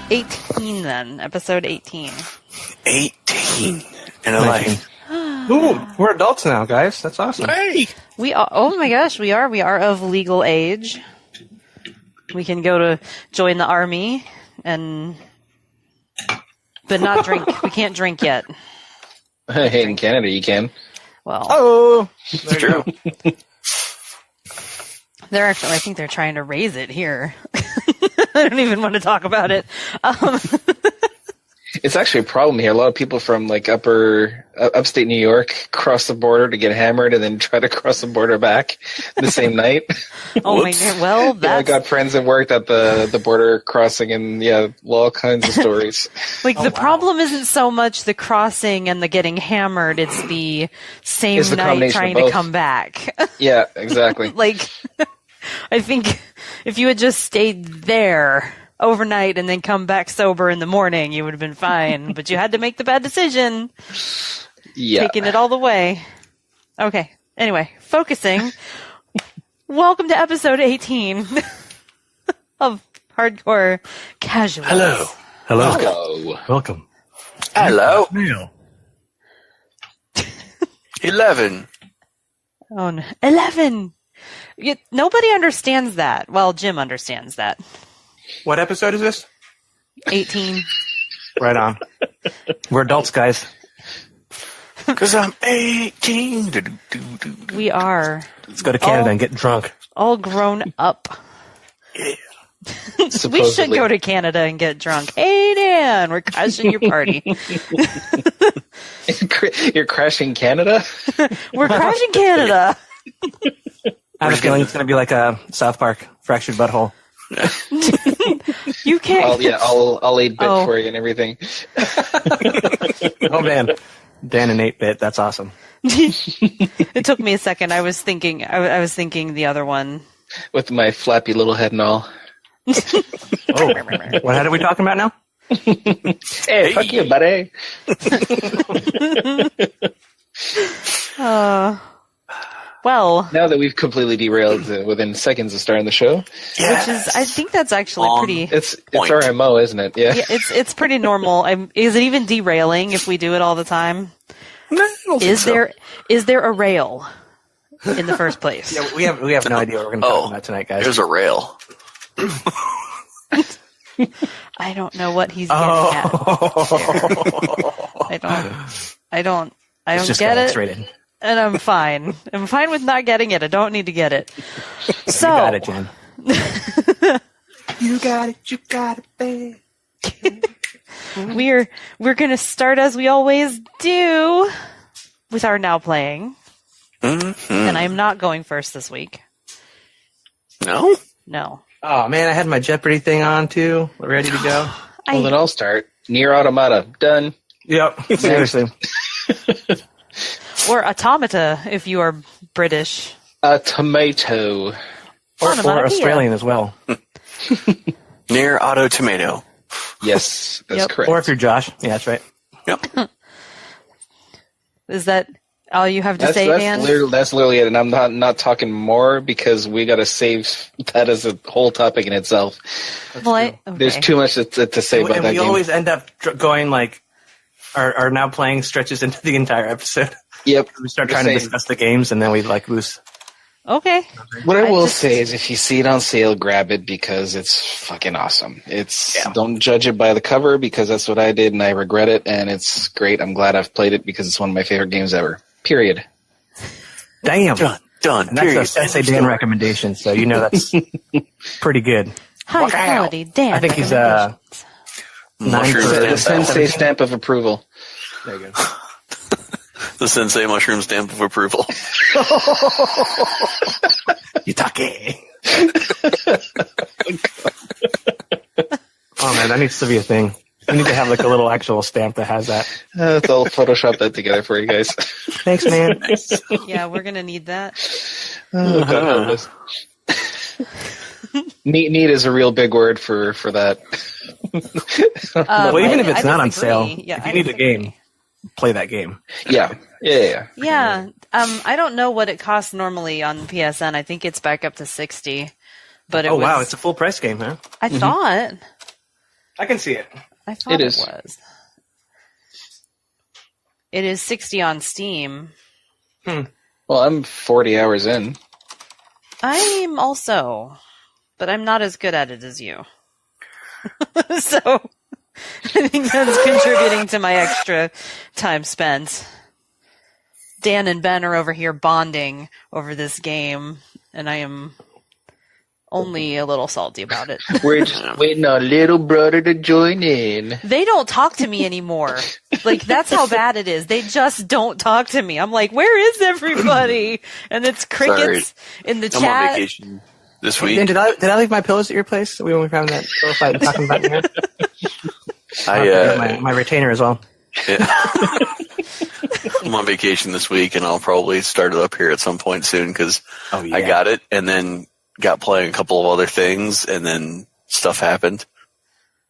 18 then. Episode 18. 18. And a life. Ooh, we're adults now, guys. That's awesome. Hey! We are, oh my gosh, we are. We are of legal age. We can go to join the army but not drink. We can't drink yet. Hey, in Canada you can. Well, Oh, It's true. they're actually, I think they're trying to raise it here. I don't even want to talk about it. It's actually a problem here. A lot of people from like upstate New York cross the border to get hammered and then try to cross the border back the same night. Oh my god! Well, Yeah, I that's got friends that worked at the border crossing, and yeah, all kinds of stories. like the problem isn't so much the crossing and the getting hammered; it's the same It's the night combination trying of to both. come back. Yeah, exactly. Like, I think if you had just stayed there overnight and then come back sober in the morning, you would have been fine. But you had to make the bad decision, Yeah. taking it all the way. Okay. Anyway, focusing. Welcome to episode 18 of Hardcore Casual. Hello. hello. Hello. Welcome. Hello. Neil. 11. Oh, no. 11. Nobody understands that. Well, Jim understands that. What episode is this? 18. Right on. We're adults, guys. Because I'm 18. We are Let's go to Canada and get drunk. all grown up. Yeah. We should Supposedly. go to Canada and get drunk. Hey, Dan, we're crashing your party. You're crashing Canada? We're crashing Canada. I have a feeling it's going to be like a South Park fractured butthole. You can't. I'll 8-bit Oh. for you and everything. Oh man, Dan and 8-bit. That's awesome. It took me a second. I was thinking the other one. With my flappy little head and all. Oh, what are we talking about now? Hey, fuck you, buddy. Well, Now that we've completely derailed within seconds of starting the show, which is, I think that's actually Long. pretty. it's Point. our MO, isn't it? Yeah. Yeah, it's pretty normal. Is it even derailing if we do it all the time? No, I don't think Is so. there a rail in the first place? Yeah, we have no idea what we're going to talk Oh, about tonight, guys. there's a rail. I don't know what he's getting at. I don't It's just get got it, X-rated. and I'm fine. I'm fine with not getting it. I don't need to get it. So You got it, Jen. You got it. You got it, babe. we're gonna start as we always do with our now playing, and I'm not going first this week. No? No, Oh man, I had my Jeopardy thing on too. We're ready to go. Well, then I'll start. Nier Automata. Done. Yep. Seriously. or automata if you are British. A tomato. Or Onomatopoeia. Australian as well. Near Auto Tomato. Yes, that's Yep. correct. Or if you're Josh. Yeah, that's right. Yep. Is that all you have to say, Dan? That's literally it, and I'm not talking more because we got to save that as a whole topic in itself. Well, There's okay. too much to say about And that we game. always end up going like, our now playing stretches into the entire episode. Yep. We start trying to Same. discuss the games and then we like lose. Okay. What I I will just- say is, if you see it on sale, grab it because it's fucking awesome. Don't judge it by the cover because that's what I did and I regret it, and it's great. I'm glad I've played it because it's one of my favorite games ever. Period. Damn. Done. And Period. that's a Sensei Dan recommendation, so you know that's pretty good. High quality Dan. I think he's recommendations. Mushrooms Nine The stamp. Sensei stamp of approval. There you go. The Sensei mushroom stamp of approval. Yutake. Oh man, that needs to be a thing. We need to have like a little actual stamp that has that. I'll Photoshop that together for you guys. Thanks, man. Yeah, we're gonna need that. Oh, God help us. Neat is a real big word for that. Well, even if it's not on disagree. sale, Yeah, if you I need the disagree. game, play that game. Yeah. Yeah. I don't know what it costs normally on PSN. I think it's back up to $60. But it Oh was, wow, it's a full price game, huh? I thought. I can see it. I thought It it is. was. It is 60 on Steam. Well, I'm 40 hours in. I'm also, but I'm not as good at it as you. So I think that's contributing to my extra time spent. Dan and Ben are over here bonding over this game, and I am only a little salty about it. We're just waiting on little brother to join in. They don't talk to me anymore. Like, that's how bad it is. They just don't talk to me. I'm like, where is everybody? And it's crickets in the I'm chat. on vacation this Dan, week. did I leave my pillows at your place? We were having that pillow fight and talking about here. My retainer as well. Yeah. I'm on vacation this week, and I'll probably start it up here at some point soon because I got it, and then got playing a couple of other things, and then stuff happened,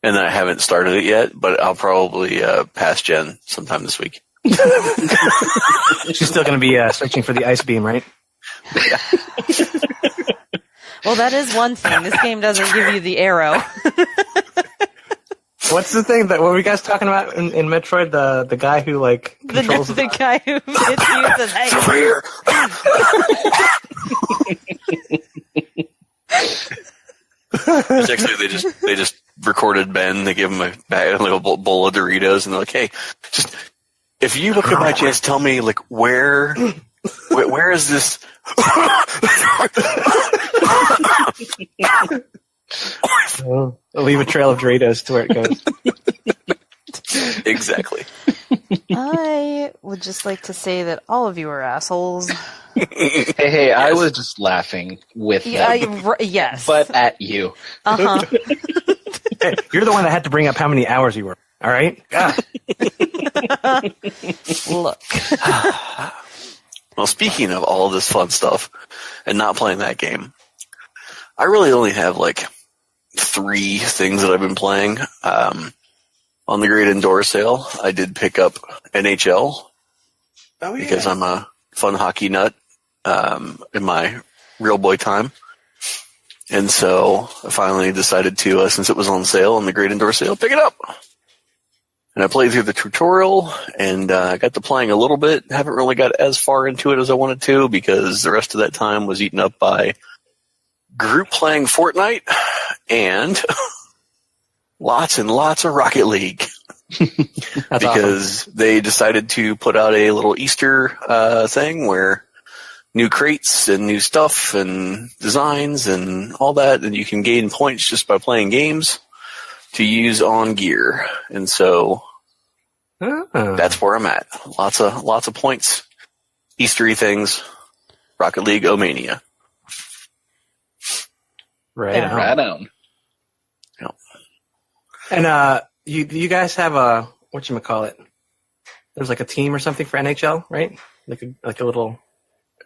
and then I haven't started it yet. But I'll probably pass Jen sometime this week. She's still going to be searching for the ice beam, right? Well, that is one thing. This game doesn't give you the arrow. What's the thing that what were you guys talking about in Metroid? The guy who like controls The guy who hits you says, "Hey, Over here. It's actually they just recorded Ben. They give him a bag, like a bowl of Doritos, and they're like, "Hey, just if you look at my chest, tell me like where is this?" leave a trail of Doritos to where it goes. Exactly. I would just like to say that all of you are assholes." Hey, I was just laughing with them, Yes. but at you. Uh-huh. Hey, you're the one that had to bring up how many hours you were. All right. God. Look. Well, speaking of all of this fun stuff and not playing that game, I really only have like 3 things that I've been playing. On the Great Indoor Sale, I did pick up NHL because I'm a fun hockey nut in my real boy time. And so I finally decided to, since it was on sale on the Great Indoor Sale, pick it up. And I played through the tutorial, and I got to playing a little bit. Haven't really got as far into it as I wanted to because the rest of that time was eaten up by group playing Fortnite and lots and lots of Rocket League. Because they decided to put out a little Easter thing where new crates and new stuff and designs and all that, and you can gain points just by playing games to use on gear. And so that's where I'm at. Lots of points, Eastery things, Rocket League Omania. Right on. Yep. And you guys have a whatchamacallit? There's like a team or something for NHL, right? Like a little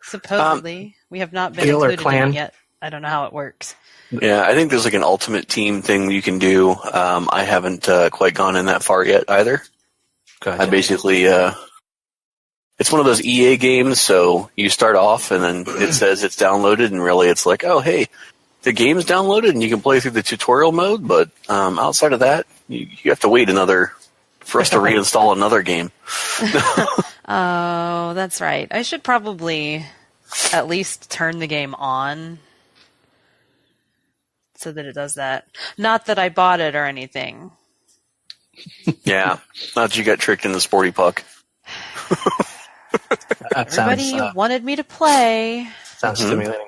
Supposedly. We have not been guild or included in clan. it yet. I don't know how it works. Yeah, I think there's like an ultimate team thing you can do. I haven't quite gone in that far yet either. Gotcha. I basically, it's one of those EA games, so you start off and then it says it's downloaded, and really it's like, oh, hey, the game's downloaded and you can play through the tutorial mode, but outside of that, you have to wait for us to reinstall another game. Oh, that's right. I should probably at least turn the game on so that it does that. Not that I bought it or anything. Yeah, not that you got tricked in the sporty puck. That Everybody wanted me to play. sounds stimulating.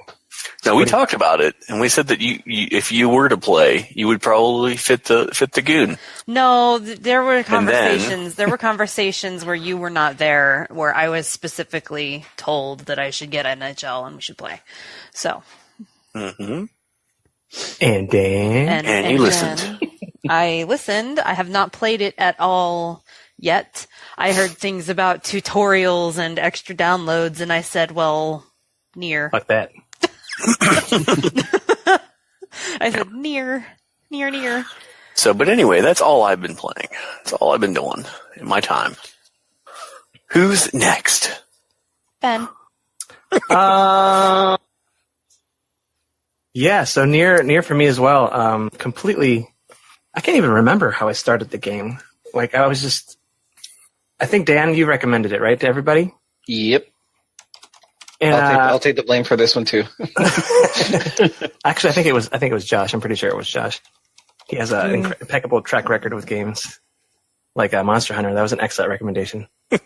No, we talked about it, and we said that you if you were to play, you would probably fit the goon. No, there were conversations. There were conversations where you were not there, where I was specifically told that I should get NHL and we should play. So. Mm-hmm. And Dan. And you listened. I listened. I have not played it at all yet. I heard things about tutorials and extra downloads, and I said, well, Nier. Fuck that. I said, Nier. So, but anyway, that's all I've been playing. That's all I've been doing in my time. Who's next? Ben. Yeah, so Nier for me as well. Completely I can't even remember how I started the game. Like, I think, Dan, you recommended it, right, to everybody? Yep. And, I'll take the blame for this one too. actually, I think it was Josh. I'm pretty sure it was Josh. He has an impeccable track record with games, like Monster Hunter. That was an excellent recommendation. No,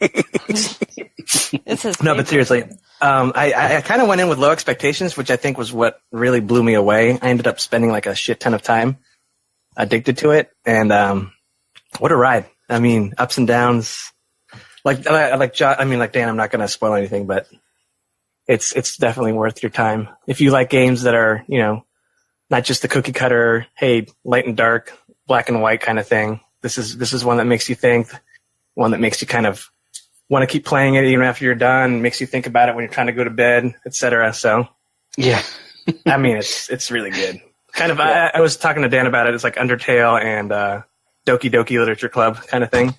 but seriously, I kind of went in with low expectations, which I think was what really blew me away. I ended up spending like a shit ton of time addicted to it, and what a ride! I mean, ups and downs. Like Dan, I'm not going to spoil anything, but it's definitely worth your time if you like games that are, you know, not just the cookie cutter, hey, light and dark, black and white kind of thing. This is one that makes you think, one that makes you kind of want to keep playing it even after you're done, makes you think about it when you're trying to go to bed, etc. So, yeah, I mean, it's really good. Kind of, yeah. I was talking to Dan about it. It's like Undertale and Doki Doki Literature Club kind of thing.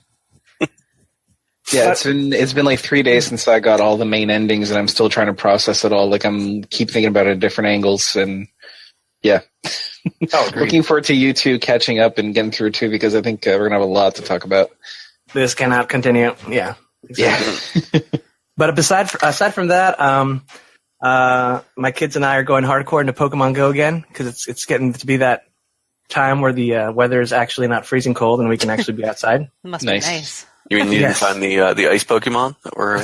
Yeah, it's been like 3 days since I got all the main endings, and I'm still trying to process it all. Like, keep thinking about it at different angles, and yeah. Looking forward to you two catching up and getting through too, because I think we're gonna have a lot to talk about. This cannot continue. Yeah. Exactly. Yeah. But aside from that, my kids and I are going hardcore into Pokemon Go again, because it's getting to be that time where the weather is actually not freezing cold and we can actually be outside. It must be nice. You mean you didn't find the ice Pokemon? Or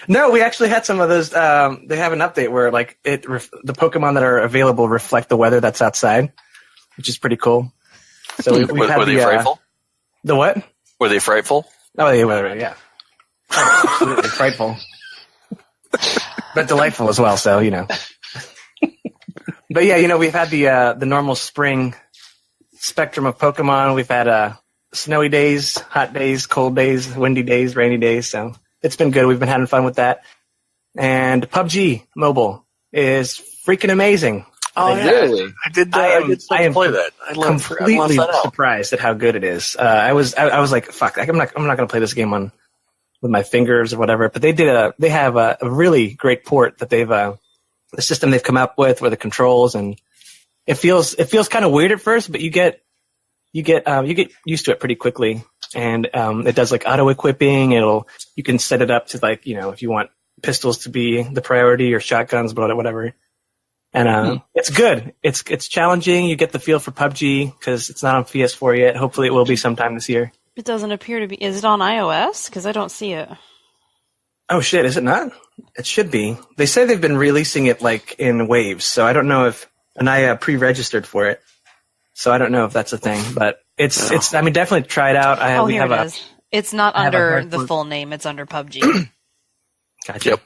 no, we actually had some of those. They have an update where like the Pokemon that are available reflect the weather that's outside, which is pretty cool. So were they frightful? The what? Were they frightful? Oh, they were. Yeah, absolutely frightful, but delightful as well. So you know. But yeah, you know, we've had the normal spring spectrum of Pokemon. We've had snowy days, hot days, cold days, windy days, rainy days. So it's been good. We've been having fun with that. And PubG Mobile is freaking amazing. Oh, yeah. Really? I did play that. I completely surprised at how good it is. I was like, fuck, I'm not going to play this game with my fingers or whatever. But they have a really great port that the system they've come up with the controls, and it feels kind of weird at first, but you get used to it pretty quickly. And it does like auto equipping. You can set it up to, like, you know, if you want pistols to be the priority or shotguns, but whatever. And it's good. It's challenging. You get the feel for PUBG because it's not on PS4 yet. Hopefully it will be sometime this year. It doesn't appear to be. Is it on iOS? Because I don't see it. Oh shit, is it not? It should be. They say they've been releasing it like in waves, so I don't know if, and I pre-registered for it, so I don't know if that's a thing, but it's I mean, definitely try it out. Here it is. It's not under the full name, it's under PUBG. Gotcha. Yep.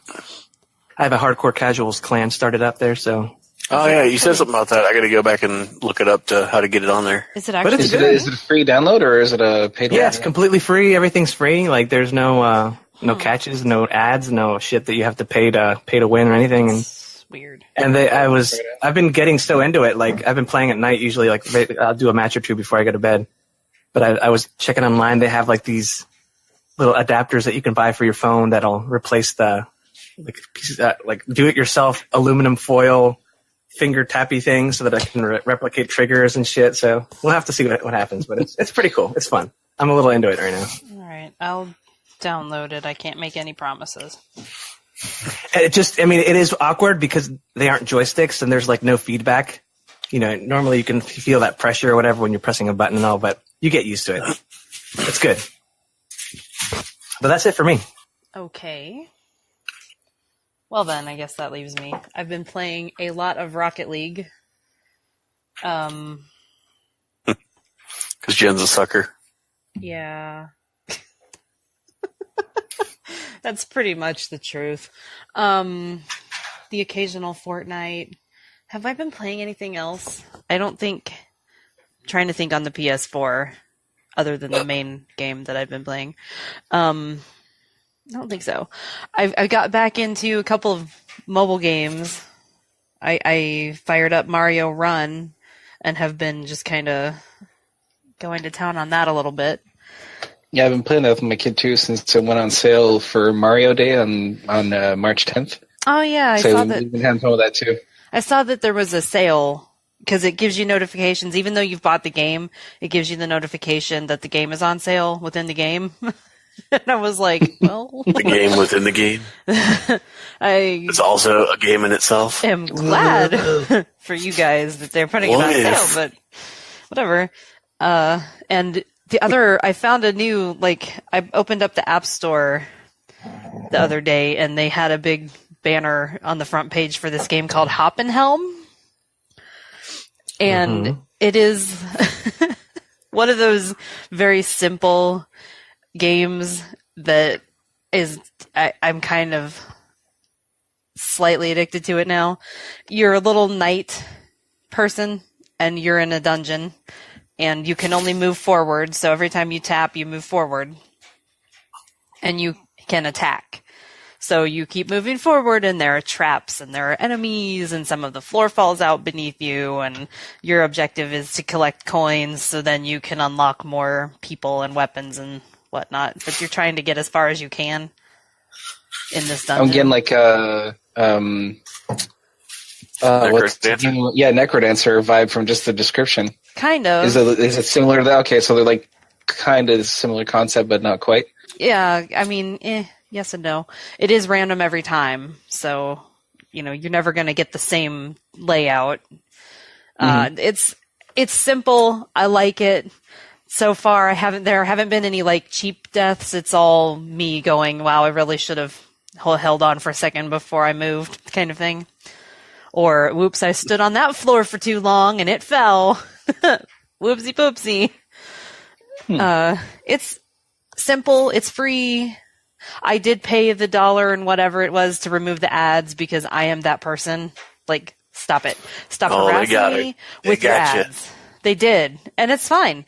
I have a hardcore casuals clan started up there, so. Oh yeah, you said something about that. I got to go back and look it up to how to get it on there. Is it actually? Is it a free download or is it a paid? Yeah, it's completely free. Everything's free. Like, there's no catches, no ads, no shit that you have to pay to win or anything. And it's weird. And I've been getting so into it. Like, I've been playing at night usually. Like, I'll do a match or two before I go to bed. But I was checking online. They have like these little adapters that you can buy for your phone that'll replace the like do-it-yourself aluminum foil finger tappy thing so that I can replicate triggers and shit. So we'll have to see what happens, but it's pretty cool. It's fun. I'm a little into it right now. All right, I'll download it. I can't make any promises. It is awkward because they aren't joysticks and there's like no feedback. You know, normally you can feel that pressure or whatever when you're pressing a button and all, but you get used to it. It's good. But that's it for me. Okay. Well then, I guess that leaves me. I've been playing a lot of Rocket League. Because Jen's a sucker. Yeah. That's pretty much the truth. The occasional Fortnite. Have I been playing anything else? I don't think. I'm trying to think on the PS4, other than the main game that I've been playing. I don't think so. I got back into a couple of mobile games. I fired up Mario Run and have been just kind of going to town on that a little bit. Yeah, I've been playing that with my kid too since it went on sale for Mario Day on March 10th. Oh yeah, I saw that. We've been having fun with that too. I saw that there was a sale because it gives you notifications. Even though you've bought the game, it gives you the notification that the game is on sale within the game. And I was like, well... The game within the game. It's also a game in itself. I'm glad for you guys that they're putting it on sale, but whatever. And the other, I found a new, I opened up the App Store the other day, and they had a big banner on the front page for this game called Hoppenhelm. And it is one of those very simple games that is, I'm kind of slightly addicted to it now. You're a little knight person, and you're in a dungeon, and you can only move forward. So every time you tap, you move forward, and you can attack. So you keep moving forward, and there are traps, and there are enemies, and some of the floor falls out beneath you, and your objective is to collect coins, so then you can unlock more people and weapons and whatnot. But you're trying to get as far as you can in this dungeon. I'm getting like Necrodancer vibe from just the description. Kind of. Is it similar to that? Okay, so they're like kind of similar concept, but not quite. Yeah, I mean, yes and no. It is random every time, so you're never going to get the same layout. It's simple. I like it. So far, there haven't been any cheap deaths. It's all me going, wow, I really should have held on for a second before I moved, kind of thing. Or, whoops, I stood on that floor for too long and it fell. Whoopsie poopsie. It's simple. It's free. I did pay the $1 and whatever it was to remove the ads because I am that person. Stop it. Stop harassing me with your ads. They did, and it's fine.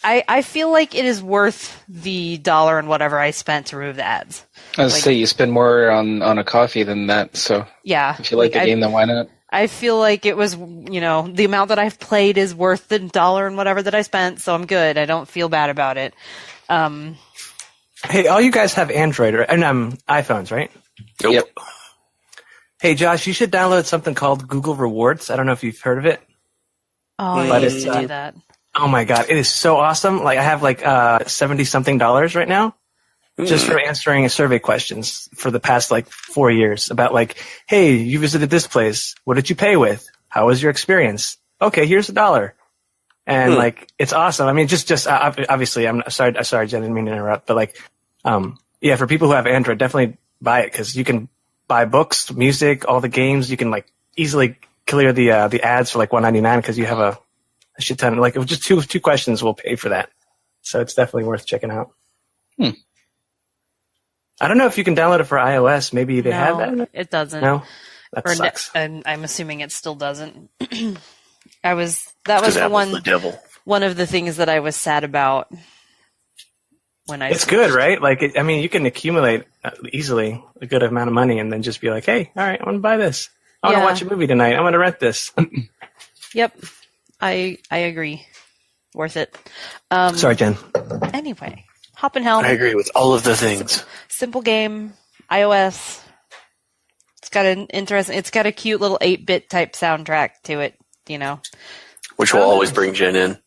I feel like it is worth the $1 and whatever I spent to remove the ads. I was say you spend more on a coffee than that, so yeah. If you like the game, then why not? I feel like it was, the amount that I've played is worth the $1 and whatever that I spent, so I'm good. I don't feel bad about it. Hey, all you guys have Android and iPhones, right? Nope. Yep. Hey, Josh, you should download something called Google Rewards. I don't know if you've heard of it. Oh, I used to do that. Oh my God, it is so awesome. I have $70-something right now just for answering survey questions for the past 4 years about hey, you visited this place. What did you pay with? How was your experience? Okay, here's $1. And it's awesome. I mean, just obviously, I'm sorry, Jen, I didn't mean to interrupt, but for people who have Android, definitely buy it because you can buy books, music, all the games. You can easily clear the ads for $1.99 because you have a shit ton. Just two questions will pay for that. So it's definitely worth checking out. I don't know if you can download it for iOS. Maybe they have that. It doesn't. No, that sucks. And I'm assuming it still doesn't. That was the devil. One of the things that I was sad about when I. It's good, right? You can accumulate easily a good amount of money and then just be hey, all right, I want to buy this. I want to watch a movie tonight. I want to rent this. Yep, I agree. Worth it. Sorry, Jen. Anyway, Hoppenhelm. I agree with all of the things. Simple game, iOS. It's got it's got a cute little 8-bit type soundtrack to it, Which will always bring Jen in.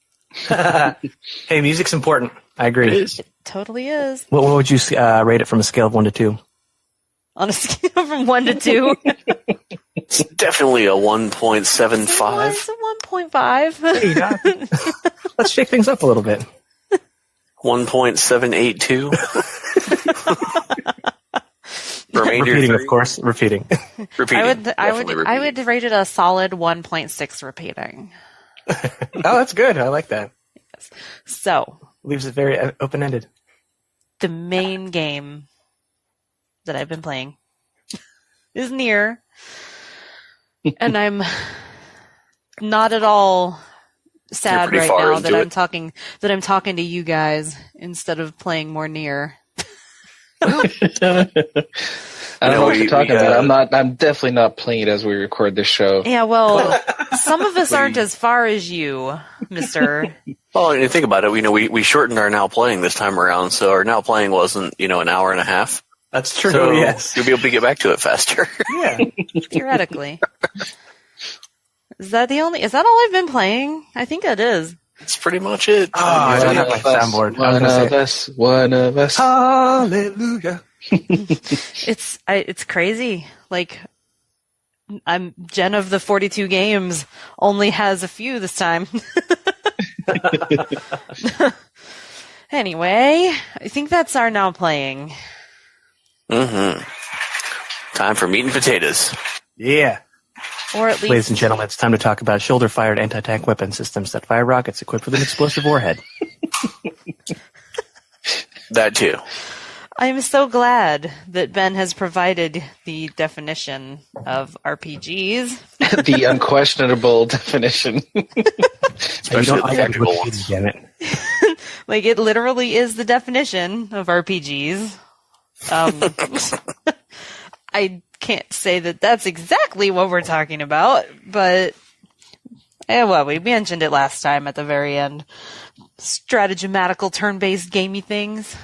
Hey, music's important. I agree. It is. It totally is. What would you rate it from a scale of 1 to 2? On a scale from 1 to 2? It's definitely a 1.75. It's a 1.5. There you go. Let's shake things up a little bit. 1.782. Repeating, of course. Repeating. I would rate it a solid 1.6 repeating. Oh, that's good. I like that. Yes. So leaves it very open-ended. The main game that I've been playing is Nier, and I'm not at all sad right now that I'm talking to you guys instead of playing more Nier. I don't know what you're talking about. I'm definitely not playing it as we record this show. Yeah, well, some of us aren't as far as you, Mister. Well, and think about it. We shortened our now playing this time around, so our now playing wasn't an hour and a half. That's true. So yes, you'll be able to get back to it faster. Yeah, theoretically. Is that all I've been playing? I think that is. That's pretty much it. Oh, I don't have my soundboard. One of us. Hallelujah. It's crazy. Like, I'm Jen of the 42 games only has a few this time. Anyway, I think that's our now playing. Mm-hmm. Time for meat and potatoes. Yeah. Or at least, Ladies and gentlemen, it's time to talk about shoulder-fired anti-tank weapon systems that fire rockets equipped with an explosive warhead. That too. I'm so glad that Ben has provided the definition of RPGs. The unquestionable definition. Especially the technical ones. Damn it. Like, it literally is the definition of RPGs. I can't say that that's exactly what we're talking about, but well, we mentioned it last time at the very end. Strategematical turn-based gamey things.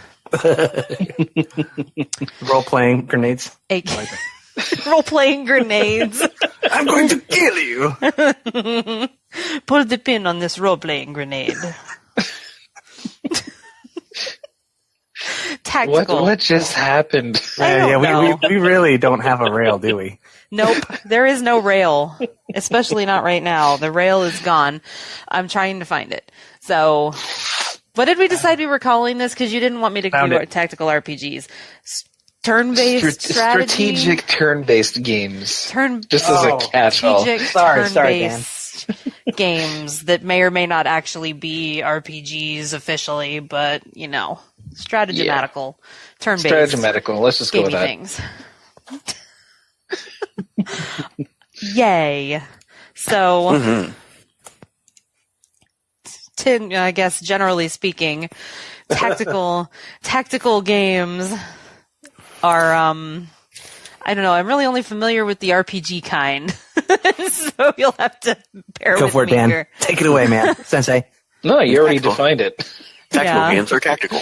Role-playing grenades. Role-playing grenades. I'm going to kill you. Put the pin on this role-playing grenade. Tactical. What just happened? We really don't have a rail, do we? Nope. There is no rail. Especially not right now. The rail is gone. I'm trying to find it. So, what did we decide we were calling this? Because you didn't want me to do tactical RPGs. Turn-based strategy? Strategic turn-based games. Just as a catch-all. Strategic turn-based games that may or may not actually be RPGs officially, but, you know, strategematical, turn-based. Strategematical. Let's just go with that. Things. Yay. So, I guess generally speaking, tactical games are, I don't know, I'm really only familiar with the RPG kind. So you'll have to bear with me. Go for it, Dan. Here. Take it away, man. Sensei. No, you already defined it. Tactical games are tactical.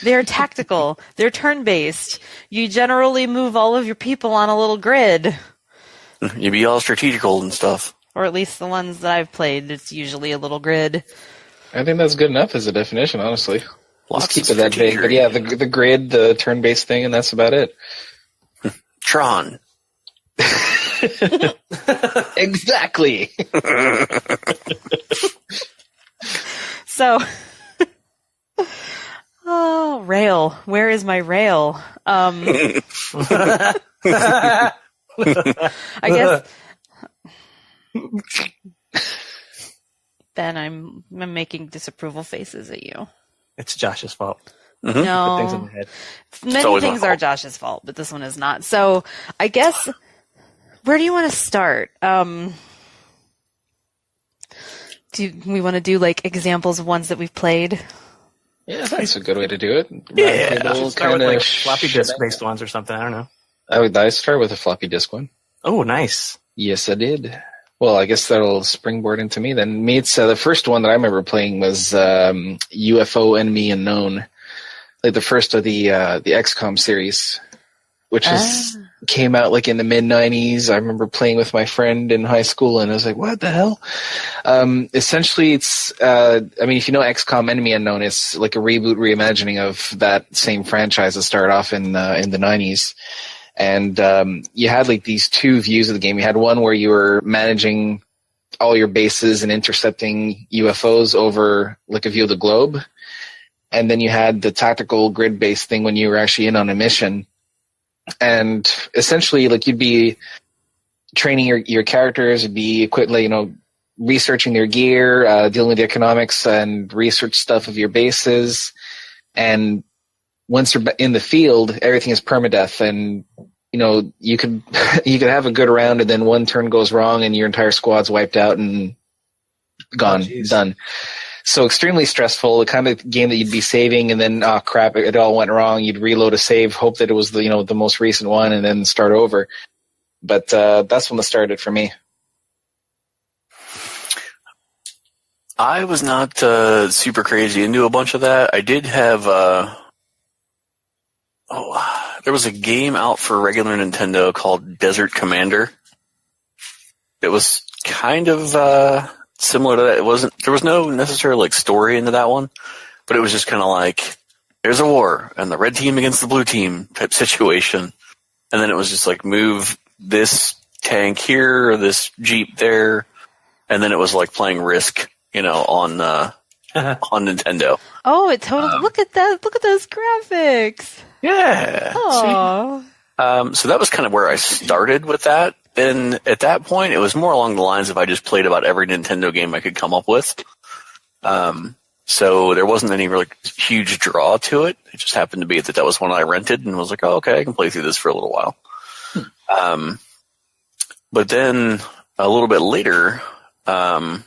They're tactical. They're turn-based. You generally move all of your people on a little grid. You be all strategical and stuff. Or at least the ones that I've played, it's usually a little grid. I think that's good enough as a definition, honestly. Lots Let's keep it that vague. But yeah, the grid, the turn-based thing, and that's about it. Tron. Exactly. So, oh, rail. Where is my rail? I guess, Ben, I'm making disapproval faces at you. It's Josh's fault. No, Put things in my head. many things are Josh's fault, but this one is not. So, I guess, where do you want to start? Do we want to do like examples of ones that we've played? Yeah, that's a good way to do it. Yeah, start with like floppy disk based ones or something. I don't know. I start with a floppy disk one. Oh, nice. Yes, I did. Well, I guess that'll springboard into me then. It's the first one that I remember playing was UFO Enemy Unknown, like the first of the XCOM series, which came out like in the mid '90s. I remember playing with my friend in high school, and I was like, "What the hell?" Essentially, it's if you know XCOM Enemy Unknown, it's like a reboot reimagining of that same franchise that started off in the '90s. And you had like these two views of the game. You had one where you were managing all your bases and intercepting UFOs over like a view of the globe. And then you had the tactical grid-based thing when you were actually in on a mission. And essentially, like, you'd be training your characters, you'd be researching their gear, dealing with the economics and research stuff of your bases. And once you're in the field, everything is permadeath, and you could have a good round, and then one turn goes wrong, and your entire squad's wiped out and gone, done. So extremely stressful. The kind of game that you'd be saving, and then crap, it all went wrong. You'd reload a save, hope that it was the most recent one, and then start over. But that's when it started for me. I was not super crazy into a bunch of that. I did have. There was a game out for regular Nintendo called Desert Commander. it was kind of similar to that. There was no necessary like story into that one, but it was just kind of like there's a war and the red team against the blue team type situation, and then it was just like move this tank here or this jeep there, and then it was like playing Risk, on Nintendo. Oh, it totally. Look at that! Look at those graphics. Yeah. Oh. So that was kind of where I started with that. And at that point, it was more along the lines of I just played about every Nintendo game I could come up with. So there wasn't any really huge draw to it. It just happened to be that was one I rented and was like, oh, okay, I can play through this for a little while. But then a little bit later, I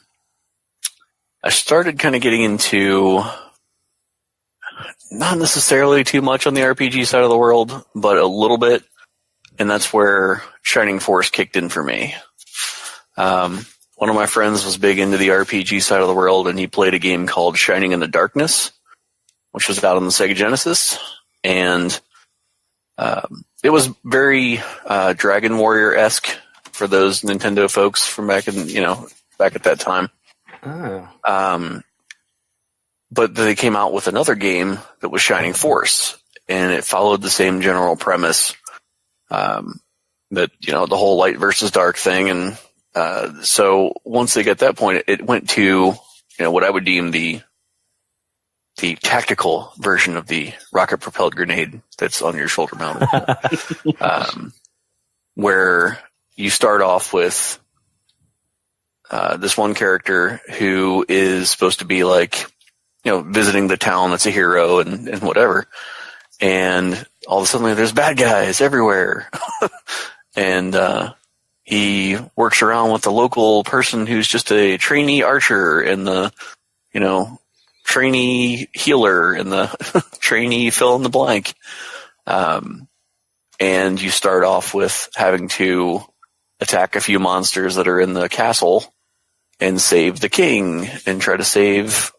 started kind of getting into not necessarily too much on the RPG side of the world, but a little bit. And that's where Shining Force kicked in for me. One of my friends was big into the RPG side of the world, and he played a game called Shining in the Darkness, which was out on the Sega Genesis. And it was very Dragon Warrior-esque for those Nintendo folks from back at that time. Oh. But they came out with another game that was Shining Force, and it followed the same general premise. That the whole light versus dark thing, and so once they get that point, it went to what I would deem the tactical version of the rocket propelled grenade that's on your shoulder mounted, where you start off with this one character who is supposed to be like visiting the town that's a hero and whatever, and all of a sudden there's bad guys everywhere. And he works around with the local person who's just a trainee archer and the trainee healer and the trainee fill in the blank. And you start off with having to attack a few monsters that are in the castle and save the king and try to save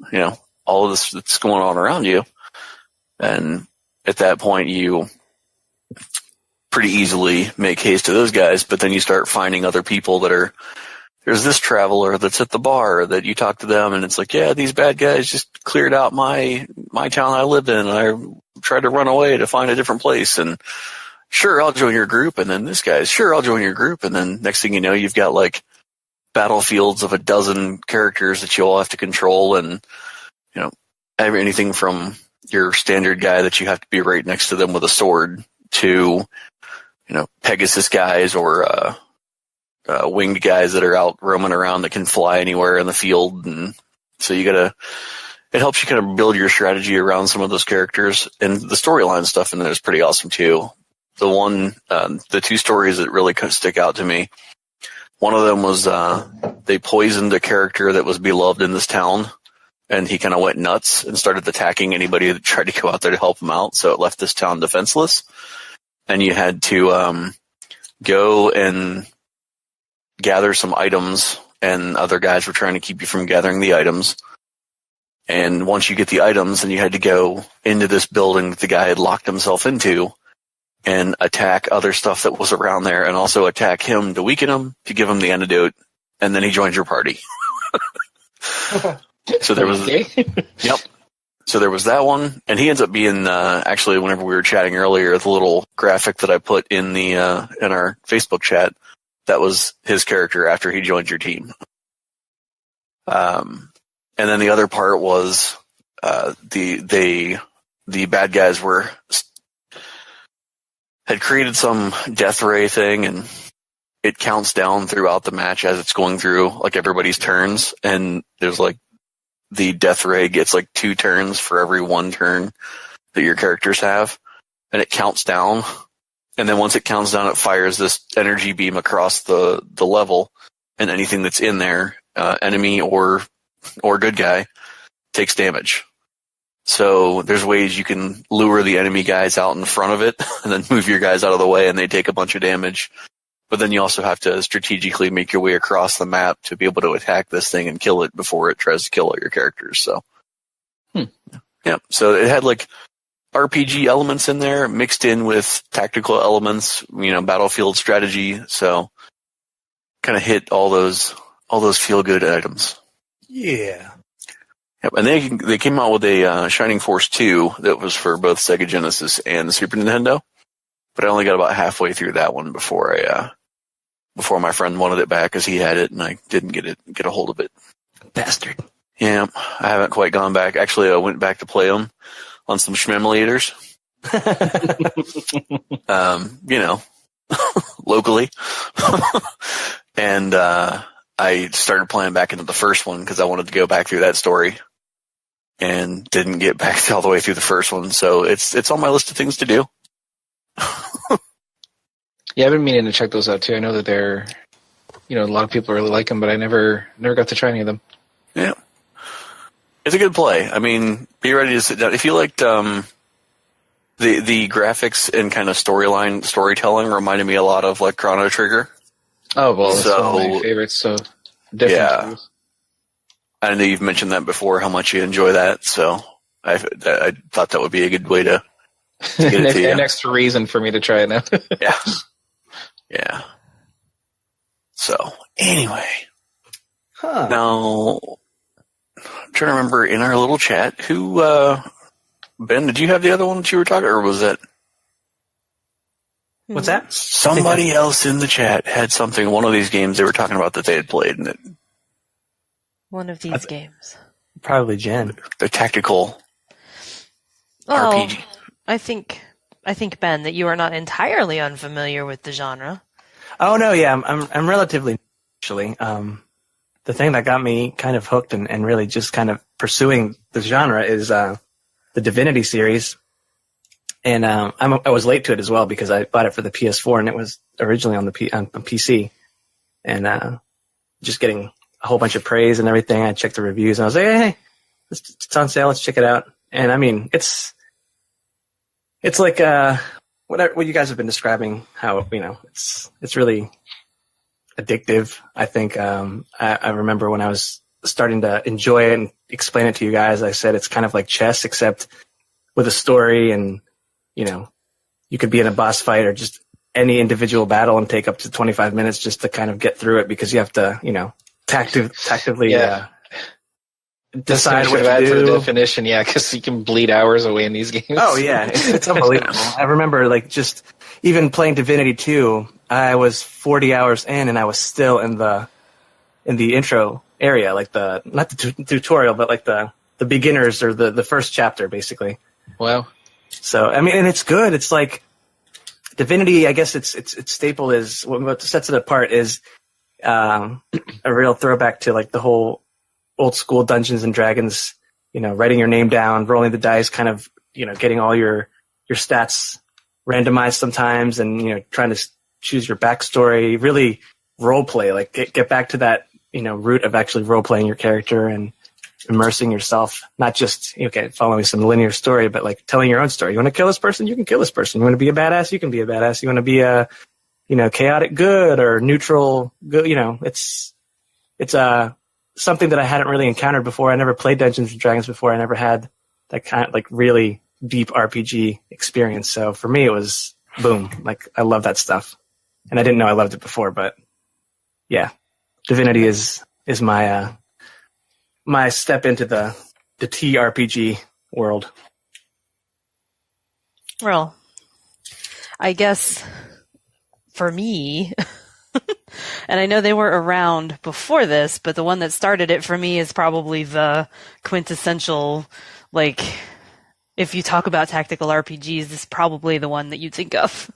all of this that's going on around you. And at that point, you pretty easily make haste to those guys, but then you start finding other people there's this traveler that's at the bar that you talk to them, and it's like, yeah, these bad guys just cleared out my town I live in, and I tried to run away to find a different place, and sure, I'll join your group, and then this guy's, sure, I'll join your group, and then next thing you know, you've got like battlefields of a dozen characters that you all have to control, and anything from your standard guy that you have to be right next to them with a sword to Pegasus guys or winged guys that are out roaming around that can fly anywhere in the field. And so it helps you kind of build your strategy around some of those characters. And the storyline stuff in there is pretty awesome too. The two stories that really stick out to me, one of them was they poisoned a character that was beloved in this town, and he kind of went nuts and started attacking anybody that tried to go out there to help him out. So it left this town defenseless. And you had to go and gather some items, and other guys were trying to keep you from gathering the items. And once you get the items, then you had to go into this building that the guy had locked himself into and attack other stuff that was around there, and also attack him to weaken him, to give him the antidote, and then he joined your party. So there was... Yep. So there was that one, and he ends up being actually, whenever we were chatting earlier, the little graphic that I put in in our Facebook chat, that was his character after he joined your team. And then the other part was the bad guys had created some death ray thing, and it counts down throughout the match as it's going through like everybody's turns, and there's like the death ray gets like 2 turns for every 1 turn that your characters have, and it counts down. And then once it counts down, it fires this energy beam across the level, and anything that's in there, enemy or good guy, takes damage. So there's ways you can lure the enemy guys out in front of it and then move your guys out of the way, and they take a bunch of damage. But then you also have to strategically make your way across the map to be able to attack this thing and kill it before it tries to kill all your characters. So, yeah. So it had like RPG elements in there mixed in with tactical elements, battlefield strategy. So kind of hit all those feel good items. Yeah. Yep, and they came out with a Shining Force 2 that was for both Sega Genesis and the Super Nintendo, but I only got about halfway through that one before my friend wanted it back because he had it and I didn't get a hold of it. Bastard. Yeah, I haven't quite gone back. Actually, I went back to play them on some Schmemolators. Locally. And I started playing back into the first one because I wanted to go back through that story and didn't get back all the way through the first one. So it's on my list of things to do. Yeah, I've been meaning to check those out too. I know that they're, a lot of people really like them, but I never got to try any of them. Yeah. It's a good play. I mean, be ready to sit down. If you liked the graphics and kind of storytelling reminded me a lot of like Chrono Trigger. Oh, well, that's one of my favorites, so definitely. Yeah. I know you've mentioned that before, how much you enjoy that, so I thought that would be a good way to get it to you. An extra reason for me to try it now. Yeah. Yeah. So, anyway. Huh. Now, I'm trying to remember in our little chat, who, Ben, did you have the other one that you were talking, or was that? What's that? Somebody else in the chat had something, one of these games they were talking about that they had played, and One of these games. Probably Jen. the tactical Well, RPG. I think, Ben, that you are not entirely unfamiliar with the genre. Oh no, yeah, I'm relatively actually. The thing that got me kind of hooked and really just kind of pursuing the genre is the Divinity series. And I was late to it as well because I bought it for the PS4 and it was originally on on PC. And just getting a whole bunch of praise and everything. I checked the reviews and I was like, hey, it's on sale. Let's check it out. And I mean, it's like what you guys have been describing. How it's really addictive. I think I remember when I was starting to enjoy it and explain it to you guys. I said it's kind of like chess, except with a story and. You could be in a boss fight or just any individual battle and take up to 25 minutes just to kind of get through it because you have to, tactively decide what to do. For the definition, yeah, because you can bleed hours away in these games. Oh, yeah. It's unbelievable. I remember, just even playing Divinity 2, I was 40 hours in and I was still in the intro area, not the tutorial, but like the beginners or the first chapter, basically. Wow. So, I mean, and it's good. It's like Divinity, I guess its staple is, what sets it apart is a real throwback to like the whole old school Dungeons and Dragons, writing your name down, rolling the dice, kind of, getting all your stats randomized sometimes and, trying to choose your backstory, really role play, like get back to that, root of actually role playing your character and immersing yourself, not just following some linear story, but like telling your own story. You want to kill this person, you can kill this person. You want to be a badass, you can be a badass. You want to be a chaotic good or neutral good. It's something that I hadn't really encountered before. I never played Dungeons and Dragons before. I never had that kind of like really deep RPG experience. So for me, it was boom. Like I love that stuff, and I didn't know I loved it before, but yeah, Divinity is my my step into the TRPG world. Well, I guess for me, and I know they were around before this, but the one that started it for me is probably the quintessential, like, if you talk about tactical RPGs, this is probably the one that you think of.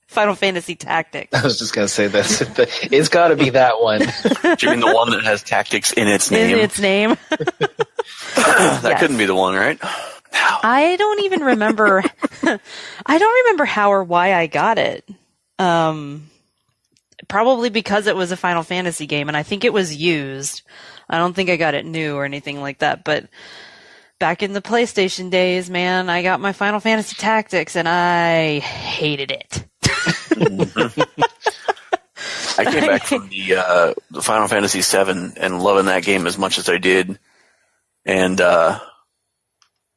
Final Fantasy Tactics. I was just going to say that. It's got to be that one. Do you mean the one that has tactics in its name? In its name. That Yes. couldn't be the one, right? I don't even remember. I don't remember how or why I got it. Probably because it was a Final Fantasy game, and I think it was used. I don't think I got it new or anything like that, but back in the PlayStation days, man, I got my Final Fantasy Tactics, and I hated it. I came back from the Final Fantasy VII and loving that game as much as I did. And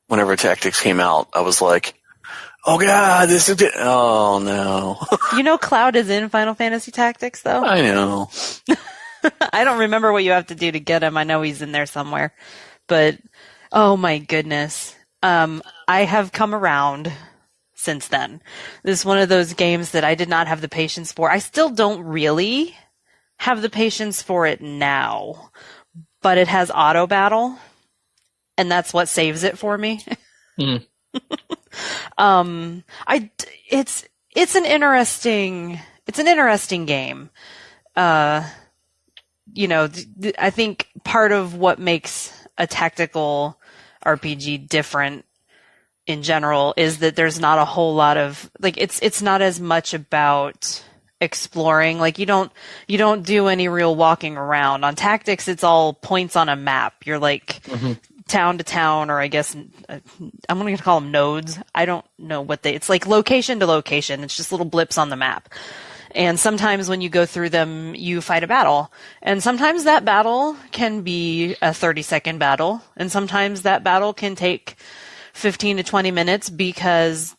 whenever Tactics came out, I was like, Oh god, this is it. Oh no. You know Cloud is in Final Fantasy Tactics, though? I know. I don't remember what you have to do to get him. I know he's in there somewhere. But, oh my goodness. I have come around since then. This is one of those games that I did not have the patience for. I still don't really have the patience for it now. But it has auto battle. And that's what saves it for me. Mm. It's an interesting game. I think part of what makes a tactical RPG different in general is that there's not a whole lot of, like, it's not as much about exploring. Like, you don't do any real walking around. On Tactics, it's all points on a map. You're like town to town, or I guess I'm going to call them nodes. I don't know it's like location to location. It's just little blips on the map. And sometimes when you go through them, you fight a battle. And sometimes that battle can be a 30-second battle. And sometimes that battle can take 15 to 20 minutes because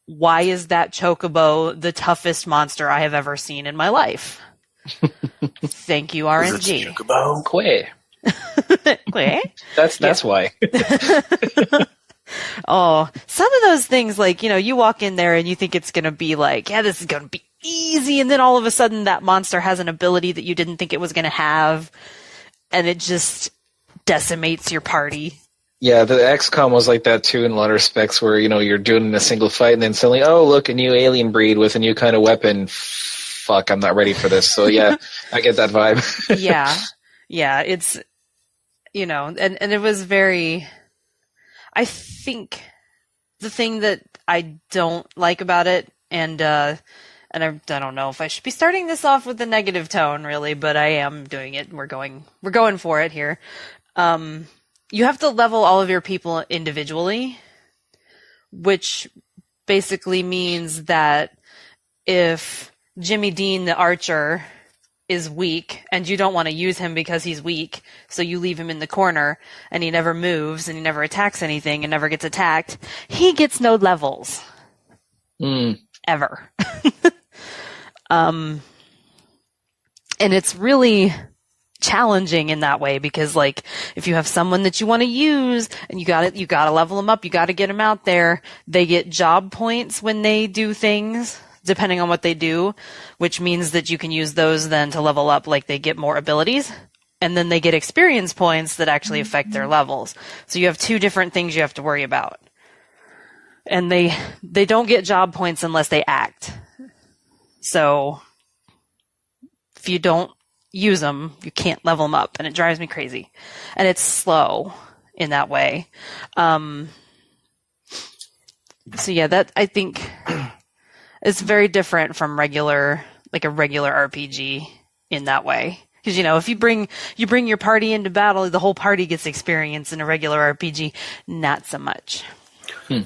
why is that chocobo the toughest monster I have ever seen in my life? Thank you, RNG. Chocobo? Quay. Quay? That's why. Oh, some of those things, like, you walk in there and you think it's going to be like, yeah, this is going to be easy. And then all of a sudden that monster has an ability that you didn't think it was going to have. And it just decimates your party. Yeah, the XCOM was like that too in a lot of respects where, you're doing a single fight and then suddenly, oh, look, a new alien breed with a new kind of weapon. Fuck, I'm not ready for this. So yeah, I get that vibe. Yeah, it's, and it was very, I think the thing that I don't like about it, and I don't know if I should be starting this off with a negative tone really, but I am doing it. We're going for it here. You have to level all of your people individually, which basically means that if Jimmy Dean the archer is weak and you don't want to use him because he's weak, so you leave him in the corner and he never moves and he never attacks anything and never gets attacked, he gets no levels. Ever. And it's really challenging in that way because, like, if you have someone that you want to use and you got to level them up, you got to get them out there. They get job points when they do things, depending on what they do, which means that you can use those then to level up, like they get more abilities, and then they get experience points that actually affect their levels. So you have two different things you have to worry about. And they don't get job points unless they act. So if you don't use them, you can't level them up, and it drives me crazy. And it's slow in that way. So yeah, that I think is very different from a regular RPG in that way. Because, if you bring your party into battle, the whole party gets experience. In a regular RPG, not so much. Right.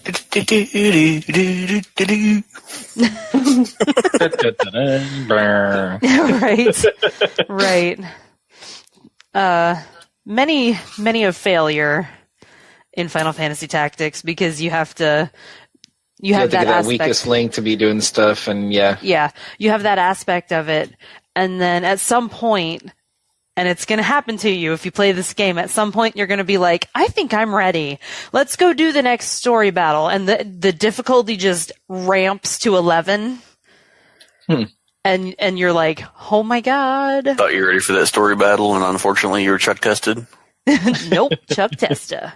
Many of failure in Final Fantasy Tactics because you have that aspect. Weakest link to be doing stuff, and yeah, you have that aspect of it, and then at some point, and it's going to happen to you if you play this game, at some point you're going to be like, I think I'm ready. Let's go do the next story battle, and the difficulty just ramps to 11. And you're like, oh my god. Thought you were ready for that story battle, and unfortunately you were Chuck tested. Nope, Chuck Testa.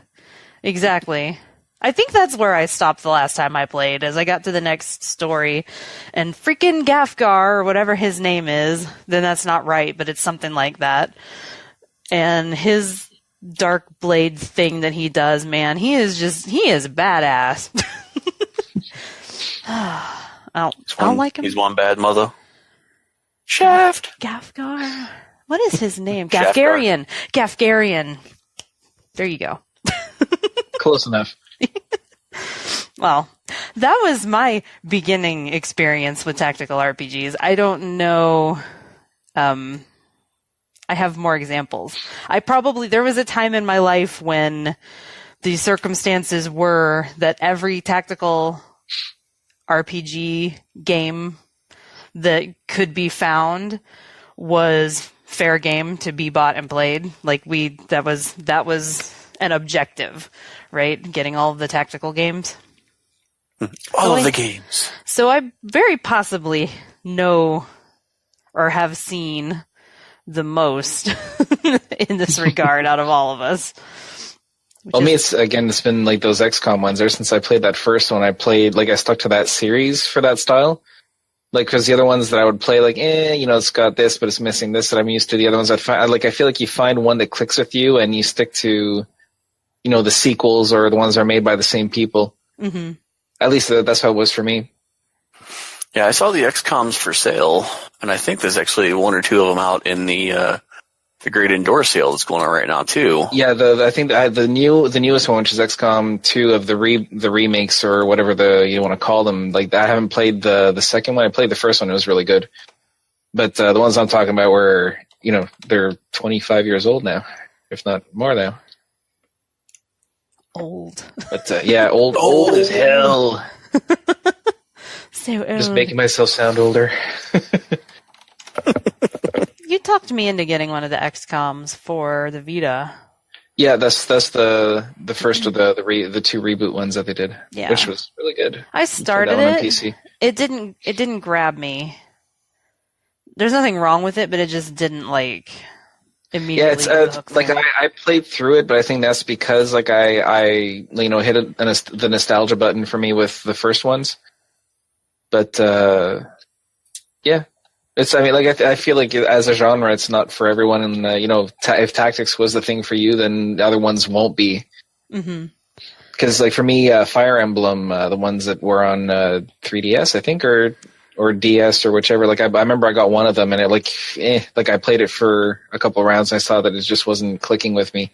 Exactly. I think that's where I stopped the last time I played, as I got to the next story, and freaking Gafgar, or whatever his name is, then that's not right, but it's something like that. And his dark blade thing that he does, man, he is badass. I don't like him. He's one bad mother. Shaft. Gafgar. What is his name? Gafgarian. Gafgarian. There you go. Close enough. Well, that was my beginning experience with tactical RPGs. I don't know. I have more examples. There was a time in my life when the circumstances were that every tactical RPG game that could be found was fair game to be bought and played. Like that was an objective, right? Getting all of the tactical games. All of the games. So I very possibly know or have seen the most in this regard out of all of us. Well, it's been like those XCOM ones. Ever since I played that first one, I stuck to that series for that style. Like, because the other ones that I would play, like, it's got this, but it's missing this that I'm used to. The other ones I feel like you find one that clicks with you and you stick to, the sequels or the ones that are made by the same people. Mm-hmm. At least that's how it was for me. Yeah, I saw the XCOMs for sale, and I think there's actually one or two of them out in the great indoor sale that's going on right now too. Yeah, I think the newest one, which is XCOM 2 of the remakes or whatever you want to call them. Like, I haven't played the second one. I played the first one; it was really good. But the ones I'm talking about were, they're 25 years old now, if not more now. Old. But old as hell. So old. Just making myself sound older. You talked me into getting one of the XCOMs for the Vita. Yeah, that's the first of the two reboot ones that they did, which was really good. I started on it. PC. It didn't grab me. There's nothing wrong with it, but it just didn't immediately. Yeah, it's I played through it, but I think that's because I hit the nostalgia button for me with the first ones. But yeah. I feel like as a genre, it's not for everyone. And, if tactics was the thing for you, then the other ones won't be. Mm-hmm. Because, for me, Fire Emblem, the ones that were on 3DS, I think, or DS or whichever, I remember I got one of them and I played it for a couple of rounds and I saw that it just wasn't clicking with me.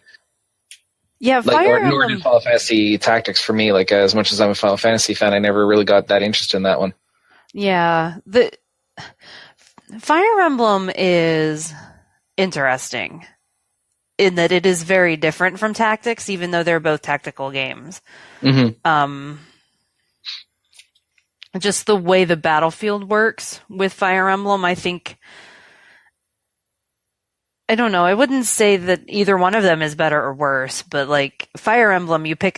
Yeah, Fire Emblem. Nor did Final Fantasy Tactics for me. As much as I'm a Final Fantasy fan, I never really got that interested in that one. Yeah, the Fire Emblem is interesting in that it is very different from Tactics, even though they're both tactical games. Mm-hmm. Just the way the battlefield works with Fire Emblem, I think. I don't know. I wouldn't say that either one of them is better or worse, but Fire Emblem, you pick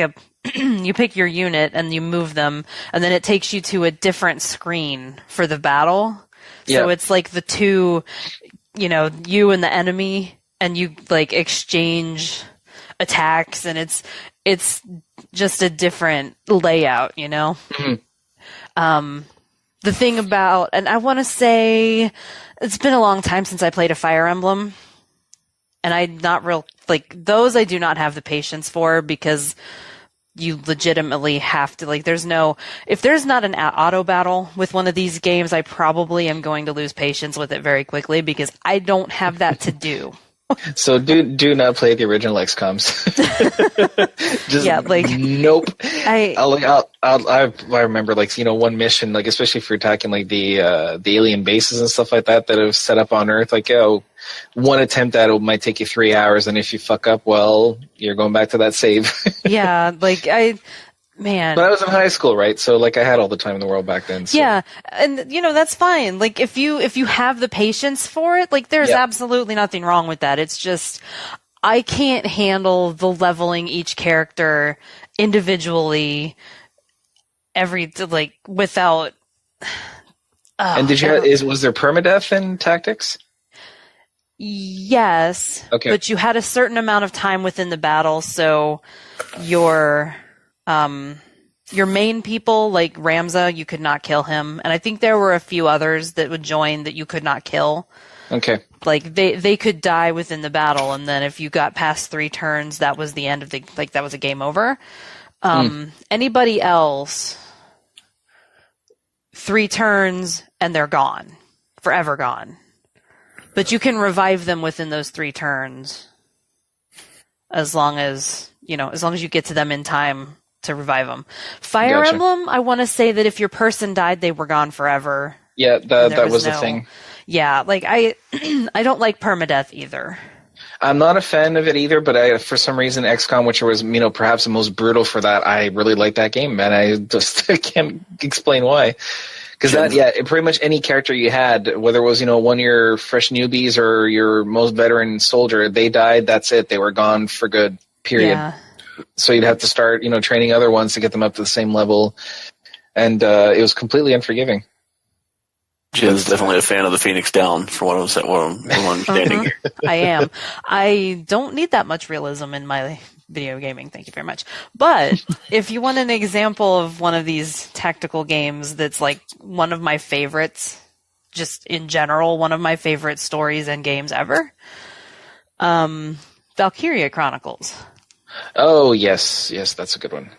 your unit and you move them, and then it takes you to a different screen for the battle. So it's the two, you and the enemy, and you exchange attacks, and it's just a different layout, Mm-hmm. The thing about, and I want to say, it's been a long time since I played a Fire Emblem, and I'm not those I do not have the patience for, because you legitimately have to, if there's not an auto battle with one of these games, I probably am going to lose patience with it very quickly, because I don't have that to do. So do not play the original XCOMs. Just nope. I remember one mission, especially if you're attacking the alien bases and stuff like that have set up on Earth. One attempt at it might take you 3 hours, and if you fuck up, well, you're going back to that save. Yeah, man. But I was in high school, right? So I had all the time in the world back then. So. Yeah, and that's fine. If you have the patience for it, there's absolutely nothing wrong with that. It's just I can't handle the leveling each character individually without. And was there permadeath in Tactics? Yes. Okay. But you had a certain amount of time within the battle, so your main people, like Ramza, you could not kill him, and I think there were a few others that would join that you could not kill. Okay. They could die within the battle, and then if you got past 3 turns, that was the end of that was a game over. Anybody else, 3 turns and they're gone, forever gone. But you can revive them within those 3 turns, as long as you get to them in time to revive them. Fire Emblem, I want to say that if your person died, they were gone forever. Yeah, that was the thing. Yeah, I don't like permadeath either. I'm not a fan of it either, but for some reason, XCOM, which was perhaps the most brutal for that, I really like that game, man. I just I can't explain why. Because pretty much any character you had, whether it was one of your fresh newbies or your most veteran soldier, they died. That's it. They were gone for good. Period. Yeah. So you'd have to start training other ones to get them up to the same level, and it was completely unforgiving. Jen's definitely a fan of the Phoenix Down, from what I'm understanding here. I am. I don't need that much realism in my video gaming. Thank you very much. But if you want an example of one of these tactical games that's like one of my favorites, just in general, one of my favorite stories and games ever, Valkyria Chronicles. Oh, yes, that's a good one.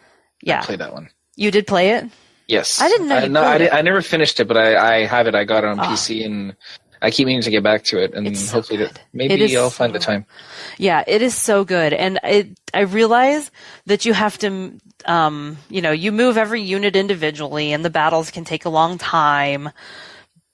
Yeah. I played that one. You did play it? Yes. I didn't know you played it. I never finished it, but I have it. I got it on PC, and I keep meaning to get back to it, and hopefully maybe I'll find the time. Yeah, it is so good. And I realize that you have to, you move every unit individually, and the battles can take a long time,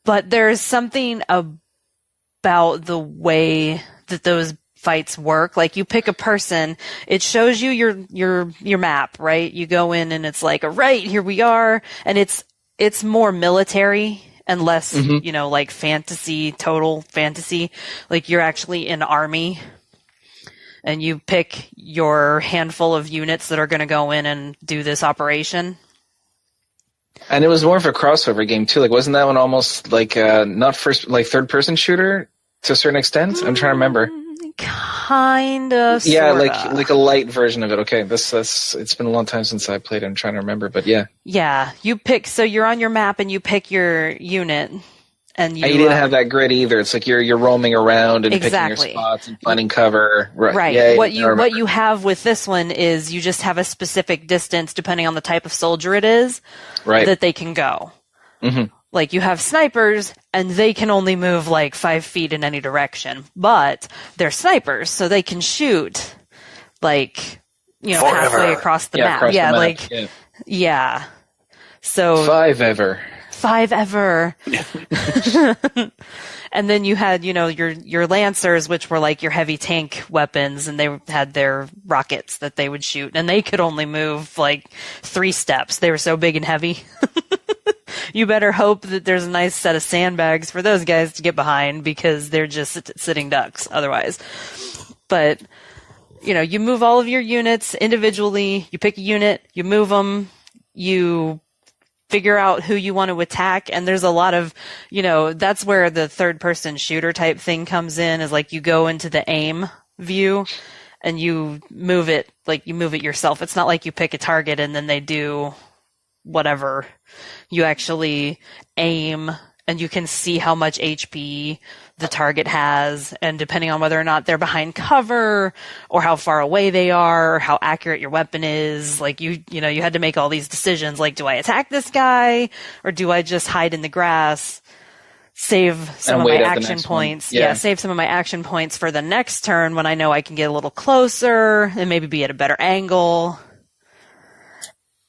but there's something about the way that those fights work. Like, you pick a person, it shows you your map, right? You go in and it's like, all right, here we are. And it's more military and less, like total fantasy. Like, you're actually in army and you pick your handful of units that are going to go in and do this operation. And it was more of a crossover game too. Like, wasn't that one almost like not third person shooter to a certain extent? I'm trying to remember. Kind of. Yeah, sorta. like a light version of it. Okay, it's been a long time since I played it. I'm trying to remember, but yeah. Yeah, so you're on your map and you pick your unit, and you didn't have that grid either. It's like you're roaming around and picking your spots and finding cover. Right. Yeah, what you have with this one is you just have a specific distance depending on the type of soldier it is, right, that they can go. Mm-hmm. Like, you have snipers, and they can only move, 5 feet in any direction. But they're snipers, so they can shoot, halfway across the map. Across the map. Yeah. So 5 ever. And then you had, your Lancers, which were your heavy tank weapons, and they had their rockets that they would shoot, and they could only move 3 steps. They were so big and heavy. You better hope that there's a nice set of sandbags for those guys to get behind, because they're just sitting ducks otherwise. But, you move all of your units individually, you pick a unit, you move them, you figure out who you want to attack, and there's a lot of, that's where the third-person shooter type thing comes in, is you go into the aim view, and you move it, yourself. It's not like you pick a target and then they do whatever. You actually aim, and you can see how much HP the target has, and depending on whether or not they're behind cover, or how far away they are, or how accurate your weapon is, you had to make all these decisions, do I attack this guy, or do I just hide in the grass, save some of my action points? Yeah, save some of my action points for the next turn when I know I can get a little closer, and maybe be at a better angle.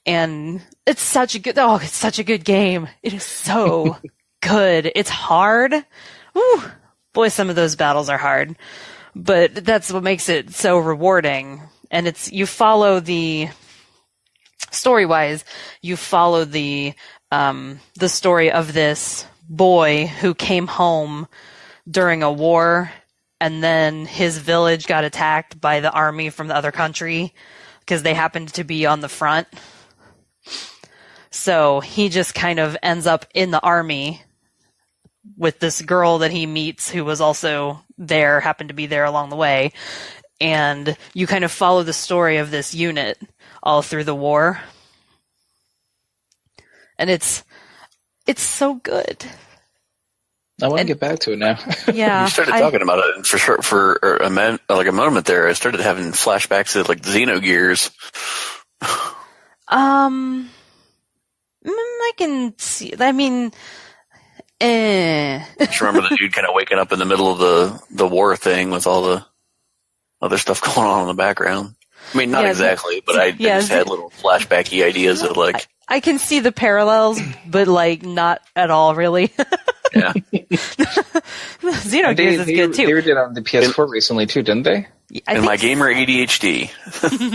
And it's such a good game. It is so good. It's hard. Woo. Boy, some of those battles are hard, but that's what makes it so rewarding. And you follow story-wise, you follow the story of this boy who came home during a war, and then his village got attacked by the army from the other country because they happened to be on the front. So he just kind of ends up in the army with this girl that he meets, who was also there, happened to be there along the way. And you kind of follow the story of this unit all through the war. And it's so good. I want to get back to it now. Yeah. You started talking about it, and for a moment there, I started having flashbacks to Xenogears. I can see. I mean, Just remember the dude kind of waking up in the middle of the war thing with all the other stuff going on in the background. I mean, not exactly, but I just had little flashbacky ideas of I can see the parallels, but like not at all, really. Yeah. Xenogears is good too. They did on the PS4 recently too, didn't they? And my gamer ADHD.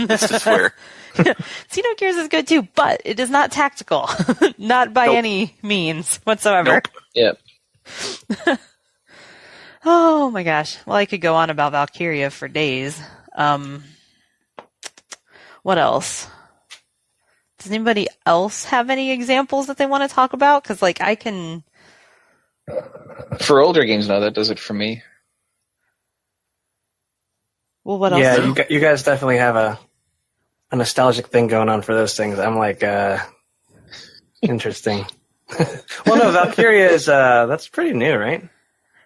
This is where. Xenogears is good too, but it is not tactical. Not by any means whatsoever. Nope. Yep. Oh my gosh. Well, I could go on about Valkyria for days. What else? Does anybody else have any examples that they want to talk about? Because, like, I can... For older games, no, that does it for me. Well, what else? Yeah, you guys definitely have a nostalgic thing going on for those things. I'm like, interesting. Well, no, Valkyria is, that's pretty new, right?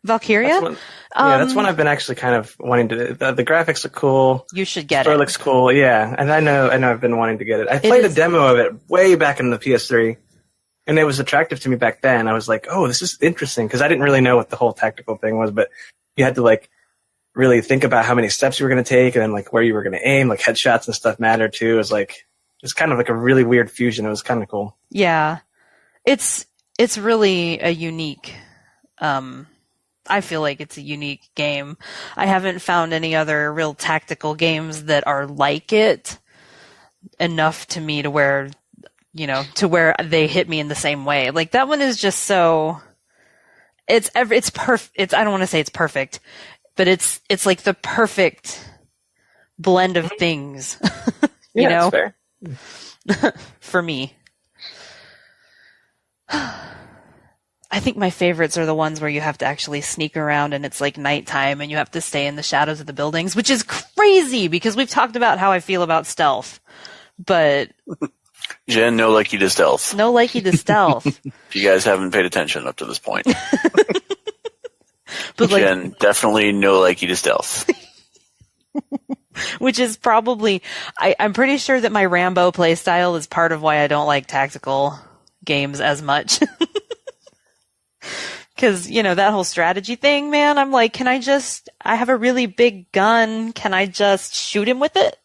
Valkyria? That's one I've been actually kind of wanting to. The graphics look cool. You should get Story it. looks cool, yeah. And I know I've been wanting to get it. I played a demo of it way back in the PS3, and it was attractive to me back then. I was like, oh, this is interesting, because I didn't really know what the whole tactical thing was, but you had to, like, really think about how many steps you were going to take, and then, like, where you were going to aim. Like, headshots and stuff mattered, too. It's kind of like a really weird fusion. It was kind of cool. Yeah. It's really a unique... I feel like it's a unique game. I haven't found any other real tactical games that are like it enough to me to where, where they hit me in the same way. Like, that one is just so... It's perfect. I don't want to say it's perfect, but it's like the perfect blend of things, you know? That's fair. For me. I think my favorites are the ones where you have to actually sneak around and it's like nighttime and you have to stay in the shadows of the buildings, which is crazy because we've talked about how I feel about stealth. But Jen, no likey to stealth. No likey to stealth. If you guys haven't paid attention up to this point. But Jen, definitely no likey to stealth. Which is probably... I'm pretty sure that my Rambo playstyle is part of why I don't like tactical games as much. Because, that whole strategy thing, man, I'm like, I have a really big gun. Can I just shoot him with it?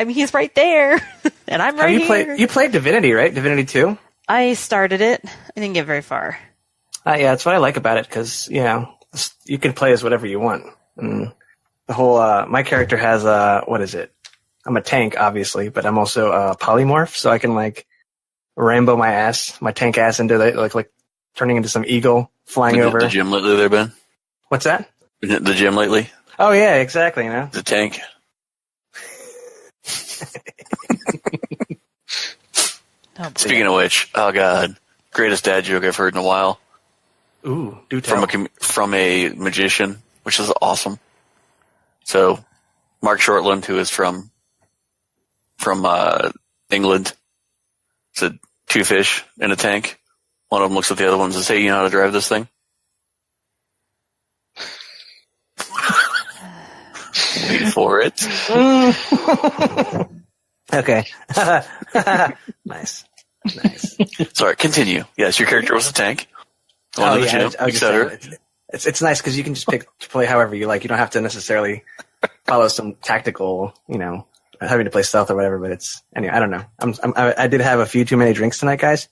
He's right there. And I'm right here. You played Divinity, right? Divinity 2? I started it. I didn't get very far. Yeah, that's what I like about it, because, you can play as whatever you want. And the whole, my character has, what is it? I'm a tank, obviously, but I'm also a polymorph, so I can, like, Rambo my tank ass into like turning into some eagle flying over. The gym lately there, Ben? What's that? The gym lately? Oh yeah, exactly. The tank. Speaking of which, oh god, greatest dad joke I've heard in a while. Ooh, do tell. From a magician, which is awesome. So, Mark Shortland, who is from England, said 2 fish in a tank. One of them looks at the other one and says, "Hey, you know how to drive this thing?" Wait for it. Okay. Nice. Sorry, continue. Yes, your character was a tank. Going to the gym, etc. It's nice because you can just pick to play however you like. You don't have to necessarily follow some tactical, having to play stealth or whatever. But anyway. I don't know. I did have a few too many drinks tonight, guys.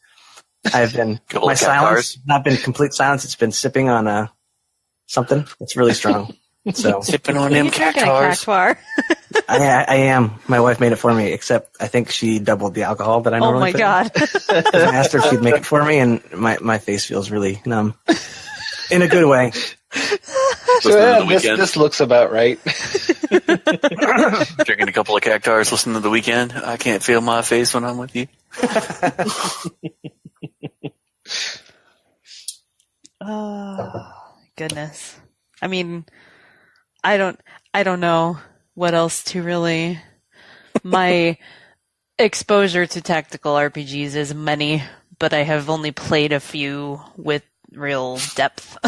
I've been my silence, not been complete silence. It's been sipping on something. It's really strong. So sipping on them cactuars. I am. My wife made it for me, except I think she doubled the alcohol that I normally put. Oh my god! I asked her if she'd make it for me, and my face feels really numb in a good way. So, this looks about right. Drinking a couple of cactuars, listening to The Weeknd. I can't feel my face when I'm with you. Oh goodness! I mean, I don't know what else to really. My exposure to tactical RPGs is many, but I have only played a few with real depth.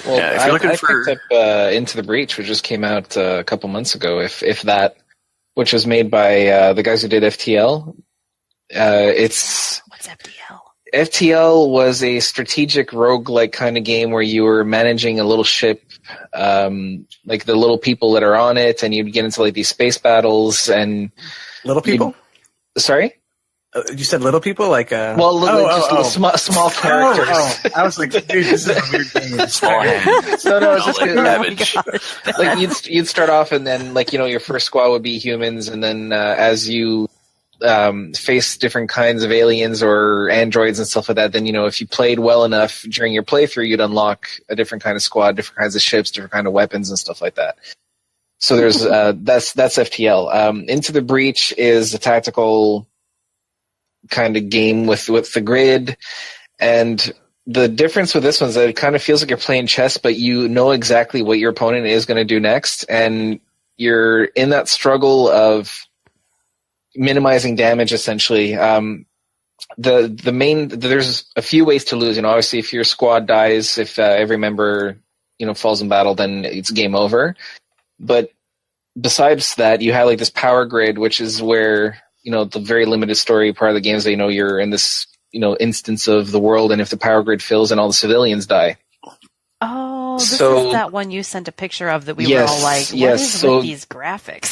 Well, yeah, if you're looking for picked up Into the Breach, which just came out a couple months ago, if that, which was made by the guys who did FTL. What's FTL? FTL was a strategic roguelike kind of game where you were managing a little ship, like the little people that are on it, and you'd get into like these space battles and Little people? Sorry? You said little people? Like, small characters. I was like, dude, this is a weird game. Small hand. No, it's just Like cabbage. like you'd start off and then like your first squad would be humans, and then as you face different kinds of aliens or androids and stuff like that, then if you played well enough during your playthrough, you'd unlock a different kind of squad, different kinds of ships, different kind of weapons and stuff like that. So there's that's FTL. Into the Breach is a tactical kind of game with the grid, and the difference with this one is that it kind of feels like you're playing chess, but you know exactly what your opponent is going to do next, and you're in that struggle of minimizing damage essentially. There's a few ways to lose. Obviously, if your squad dies, if every member falls in battle, then it's game over. But besides that, you have like this power grid, which is where the very limited story part of the game is that you're in this instance of the world, and if the power grid fills, and all the civilians die. Oh, this is that one you sent a picture of that we were all like, what is with these graphics?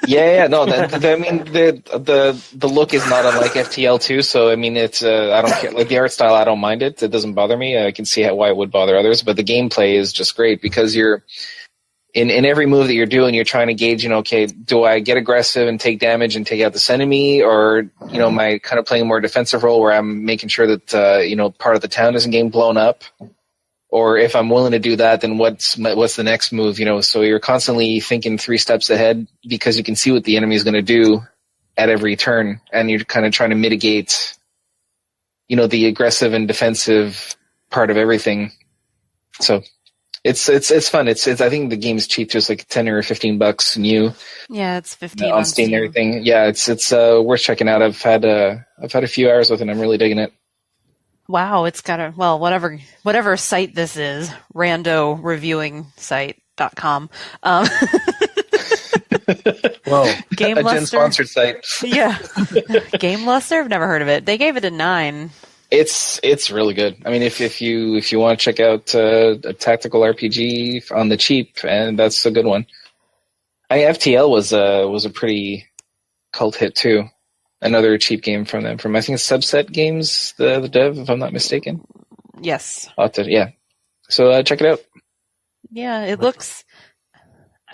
No, the look is not unlike FTL too. So I mean, it's I don't care, like the art style. I don't mind it. It doesn't bother me. I can see why it would bother others, but the gameplay is just great because you're in every move that you're doing, you're trying to gauge. Okay, do I get aggressive and take damage and take out this enemy, or am I kind of playing a more defensive role where I'm making sure that part of the town isn't getting blown up? Or if I'm willing to do that, then what's the next move? So you're constantly thinking 3 steps ahead because you can see what the enemy is going to do at every turn, and you're kind of trying to mitigate, the aggressive and defensive part of everything. So it's fun. It's I think the game's cheap, just like $10 or $15 new. Yeah, it's 15 on Steam and everything. Yeah, it's worth checking out. I've had a few hours with it. I'm really digging it. Wow, it's got whatever site this is, randoreviewing-site.com. Whoa, Game a Luster. Gen sponsored site. Yeah, Game Luster. I've never heard of it. They gave it a 9. It's really good. I mean, if you want to check out a tactical RPG on the cheap, and that's a good one. FTL was a pretty cult hit too. Another cheap game from them. From I think it's Subset Games, the dev, if I'm not mistaken. Yes. So check it out. Yeah, it looks.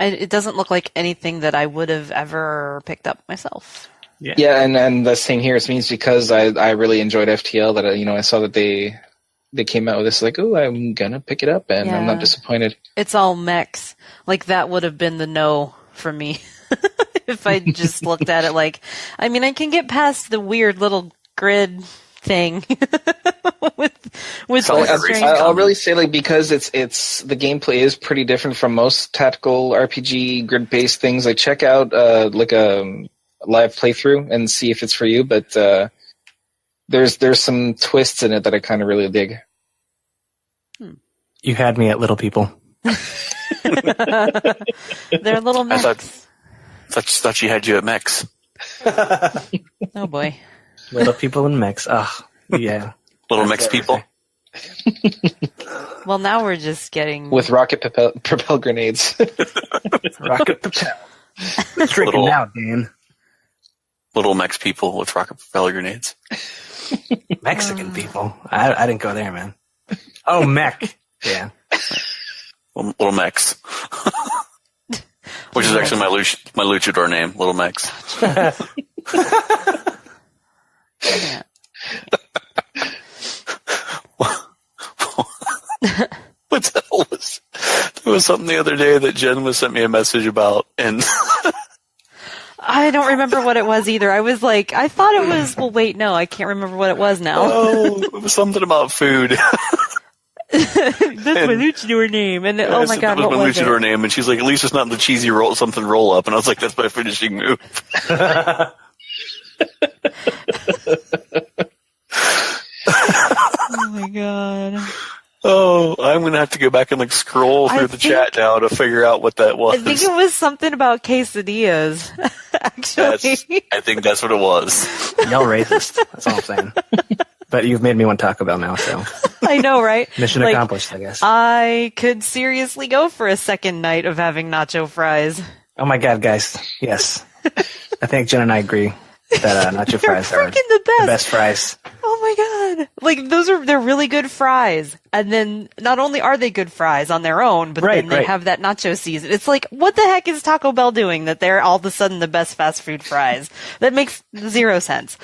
It doesn't look like anything that I would have ever picked up myself. Yeah, and the same here. It means because I really enjoyed FTL that I saw that they came out with this, like, oh, I'm gonna pick it up, and I'm not disappointed. It's all mechs. Like that would have been the no for me. If I just looked at it like, I mean, I can get past the weird little grid thing with so I'll really say, like, because it's the gameplay is pretty different from most tactical RPG grid based things. Like, check out like a live playthrough and see if it's for you. But there's some twists in it that I kind of really dig. You had me at little people. They're little mechs. Thought she had you at mechs. Oh boy. Little people and mechs. Oh, yeah. Little mechs people. Well, now we're just getting with rocket propel grenades. Rocket propel. Drinking now, Dan. Little mechs people with rocket propeller grenades. Mexican people. I didn't go there, man. Oh, mech. Yeah. Little mechs. Which is actually my luchador name, Little Mex. Yeah. What the hell was? There was something the other day that Jen was sent me a message about, and I don't remember what it was either. I was like, I thought it was. Well, wait, no, I can't remember what it was now. Oh, it was something about food. That's my luchador name, and oh my god, that was what my was luchador it? name? And she's like, at least it's not the cheesy roll up, and I was like, that's my finishing move. Oh my god. Oh, I'm gonna have to go back and like scroll through the chat now to figure out what that was. I think it was something about quesadillas. Actually, I think that's what it was. Y'all racist. That's all I'm saying. But you've made me want Taco Bell now, so I know, right? mission Like, accomplished, I guess. I could seriously go for a second night of having nacho fries. Oh my god, guys. Yes. I think Jen and I agree that nacho They're fries are freaking the best. the best fries. Oh my god. Like, they're really good fries. And then, not only are they good fries on their own, but then they have that nacho season. It's like, what the heck is Taco Bell doing that they're all of a sudden the best fast food fries? That makes zero sense.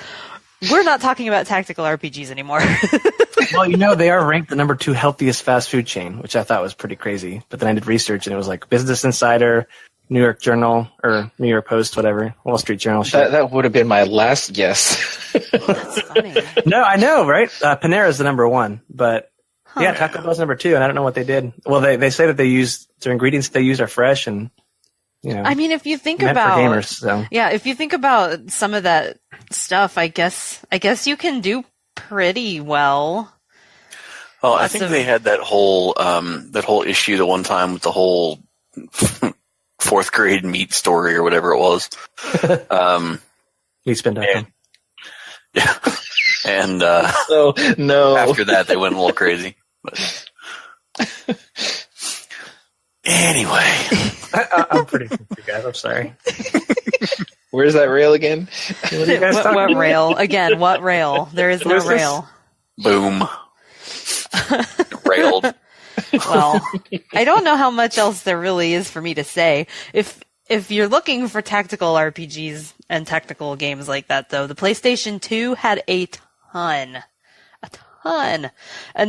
We're not talking about tactical RPGs anymore. Well, they are ranked the number 2 healthiest fast food chain, which I thought was pretty crazy. But then I did research, and it was like Business Insider, New York Journal, or New York Post, whatever, Wall Street Journal. Shit. That would have been my last guess. That's funny. No, I know, right? Panera's the number 1, but yeah, Taco Bell's number 2, and I don't know what they did. Well, they say that their ingredients they use are fresh and, I mean, if you think meant about for gamers, so. Yeah, if you think about some of that stuff, I guess you can do pretty well. Well, I think they had that whole issue the one time with the whole 4th grade meat story or whatever it was. Meatspin.com. Yeah. And no. after that, they went a little crazy. But anyway. I'm pretty confused, guys. I'm sorry. Where's that rail again? What rail? Again, what rail? There is no rail. Boom. Railed. Well, I don't know how much else there really is for me to say. If you're looking for tactical RPGs and tactical games like that, though, the PlayStation 2 had a ton. And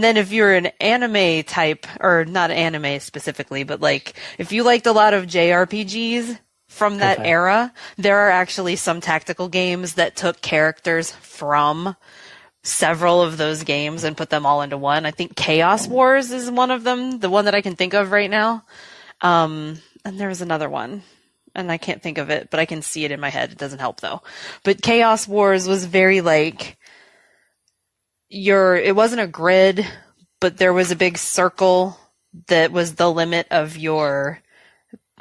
then if you're an anime type, or not anime specifically, but like, if you liked a lot of JRPGs from that era, there are actually some tactical games that took characters from several of those games and put them all into one. I think Chaos Wars is one of them, the one that I can think of right now. And there was another one, and I can't think of it, but I can see it in my head. It doesn't help though. But Chaos Wars was very like, it wasn't a grid, but there was a big circle that was the limit of your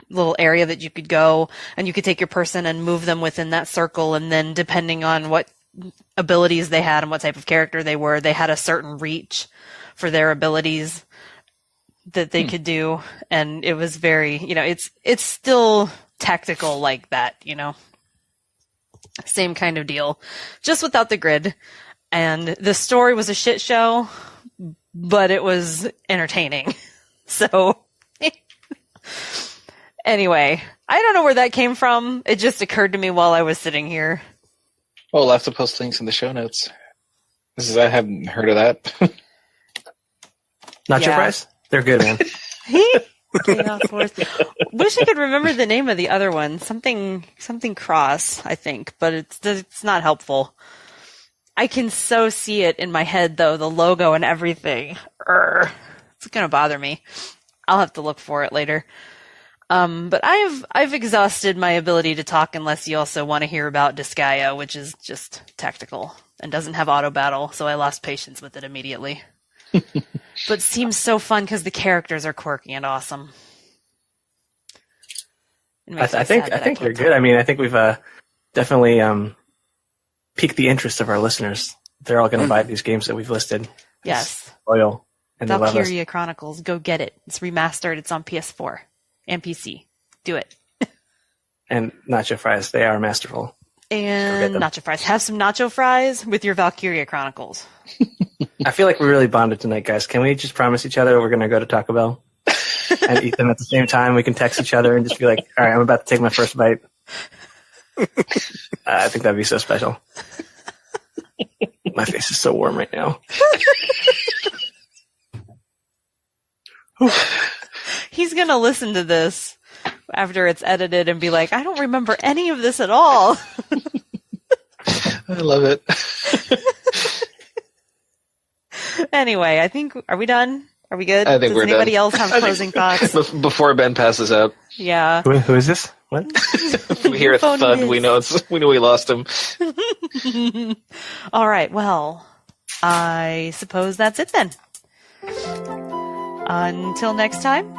little area that you could go, and you could take your person and move them within that circle, and then depending on what abilities they had and what type of character they were, they had a certain reach for their abilities that they could do, and it was very, it's still tactical like that, same kind of deal, just without the grid. And the story was a shit show, but it was entertaining. So, anyway, I don't know where that came from. It just occurred to me while I was sitting here. Well, I'll have to post links in the show notes. I haven't heard of that. Nacho fries? They're good, man. Chaos Wars. Wish I could remember the name of the other one. Something Cross, I think, but it's not helpful. I can so see it in my head, though, the logo and everything. It's going to bother me. I'll have to look for it later. But I've exhausted my ability to talk unless you also want to hear about Disgaea, which is just tactical and doesn't have auto battle, so I lost patience with it immediately. But seems so fun because the characters are quirky and awesome. I think they're good. I mean, I think we've definitely piqued the interest of our listeners. They're all going to buy these games that we've listed. Yes. Loyal. And Valkyria Chronicles. Go get it. It's remastered. It's on PS4 and PC. Do it. And nacho fries. They are masterful. And nacho fries. Have some nacho fries with your Valkyria Chronicles. I feel like we really bonded tonight, guys. Can we just promise each other we're going to go to Taco Bell and eat them at the same time? We can text each other and just be like, all right, I'm about to take my first bite. I think that'd be so special. My face is so warm right now. He's going to listen to this after it's edited and be like, I don't remember any of this at all. I love it. Anyway, I think, are we done? Are we good? I think Does we're anybody done. else have closing thoughts? Before Ben passes out. Yeah. Who is this? What? We hear a thud. We know we lost him. All right. Well, I suppose that's it then. Until next time.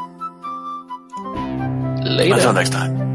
Later. Until next time.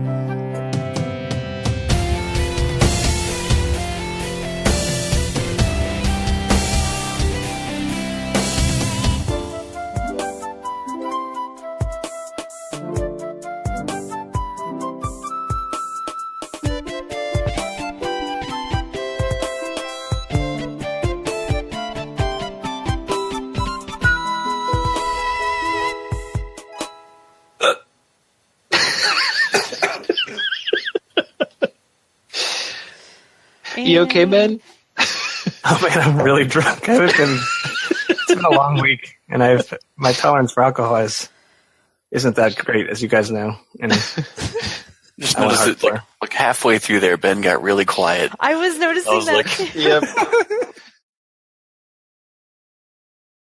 You okay, Ben? Oh man, I'm really drunk. It's been a long week, and my tolerance for alcohol isn't that great, as you guys know. And Just I went noticed it hardcore. like halfway through there, Ben got really quiet. I was noticing I was that. like, Yep.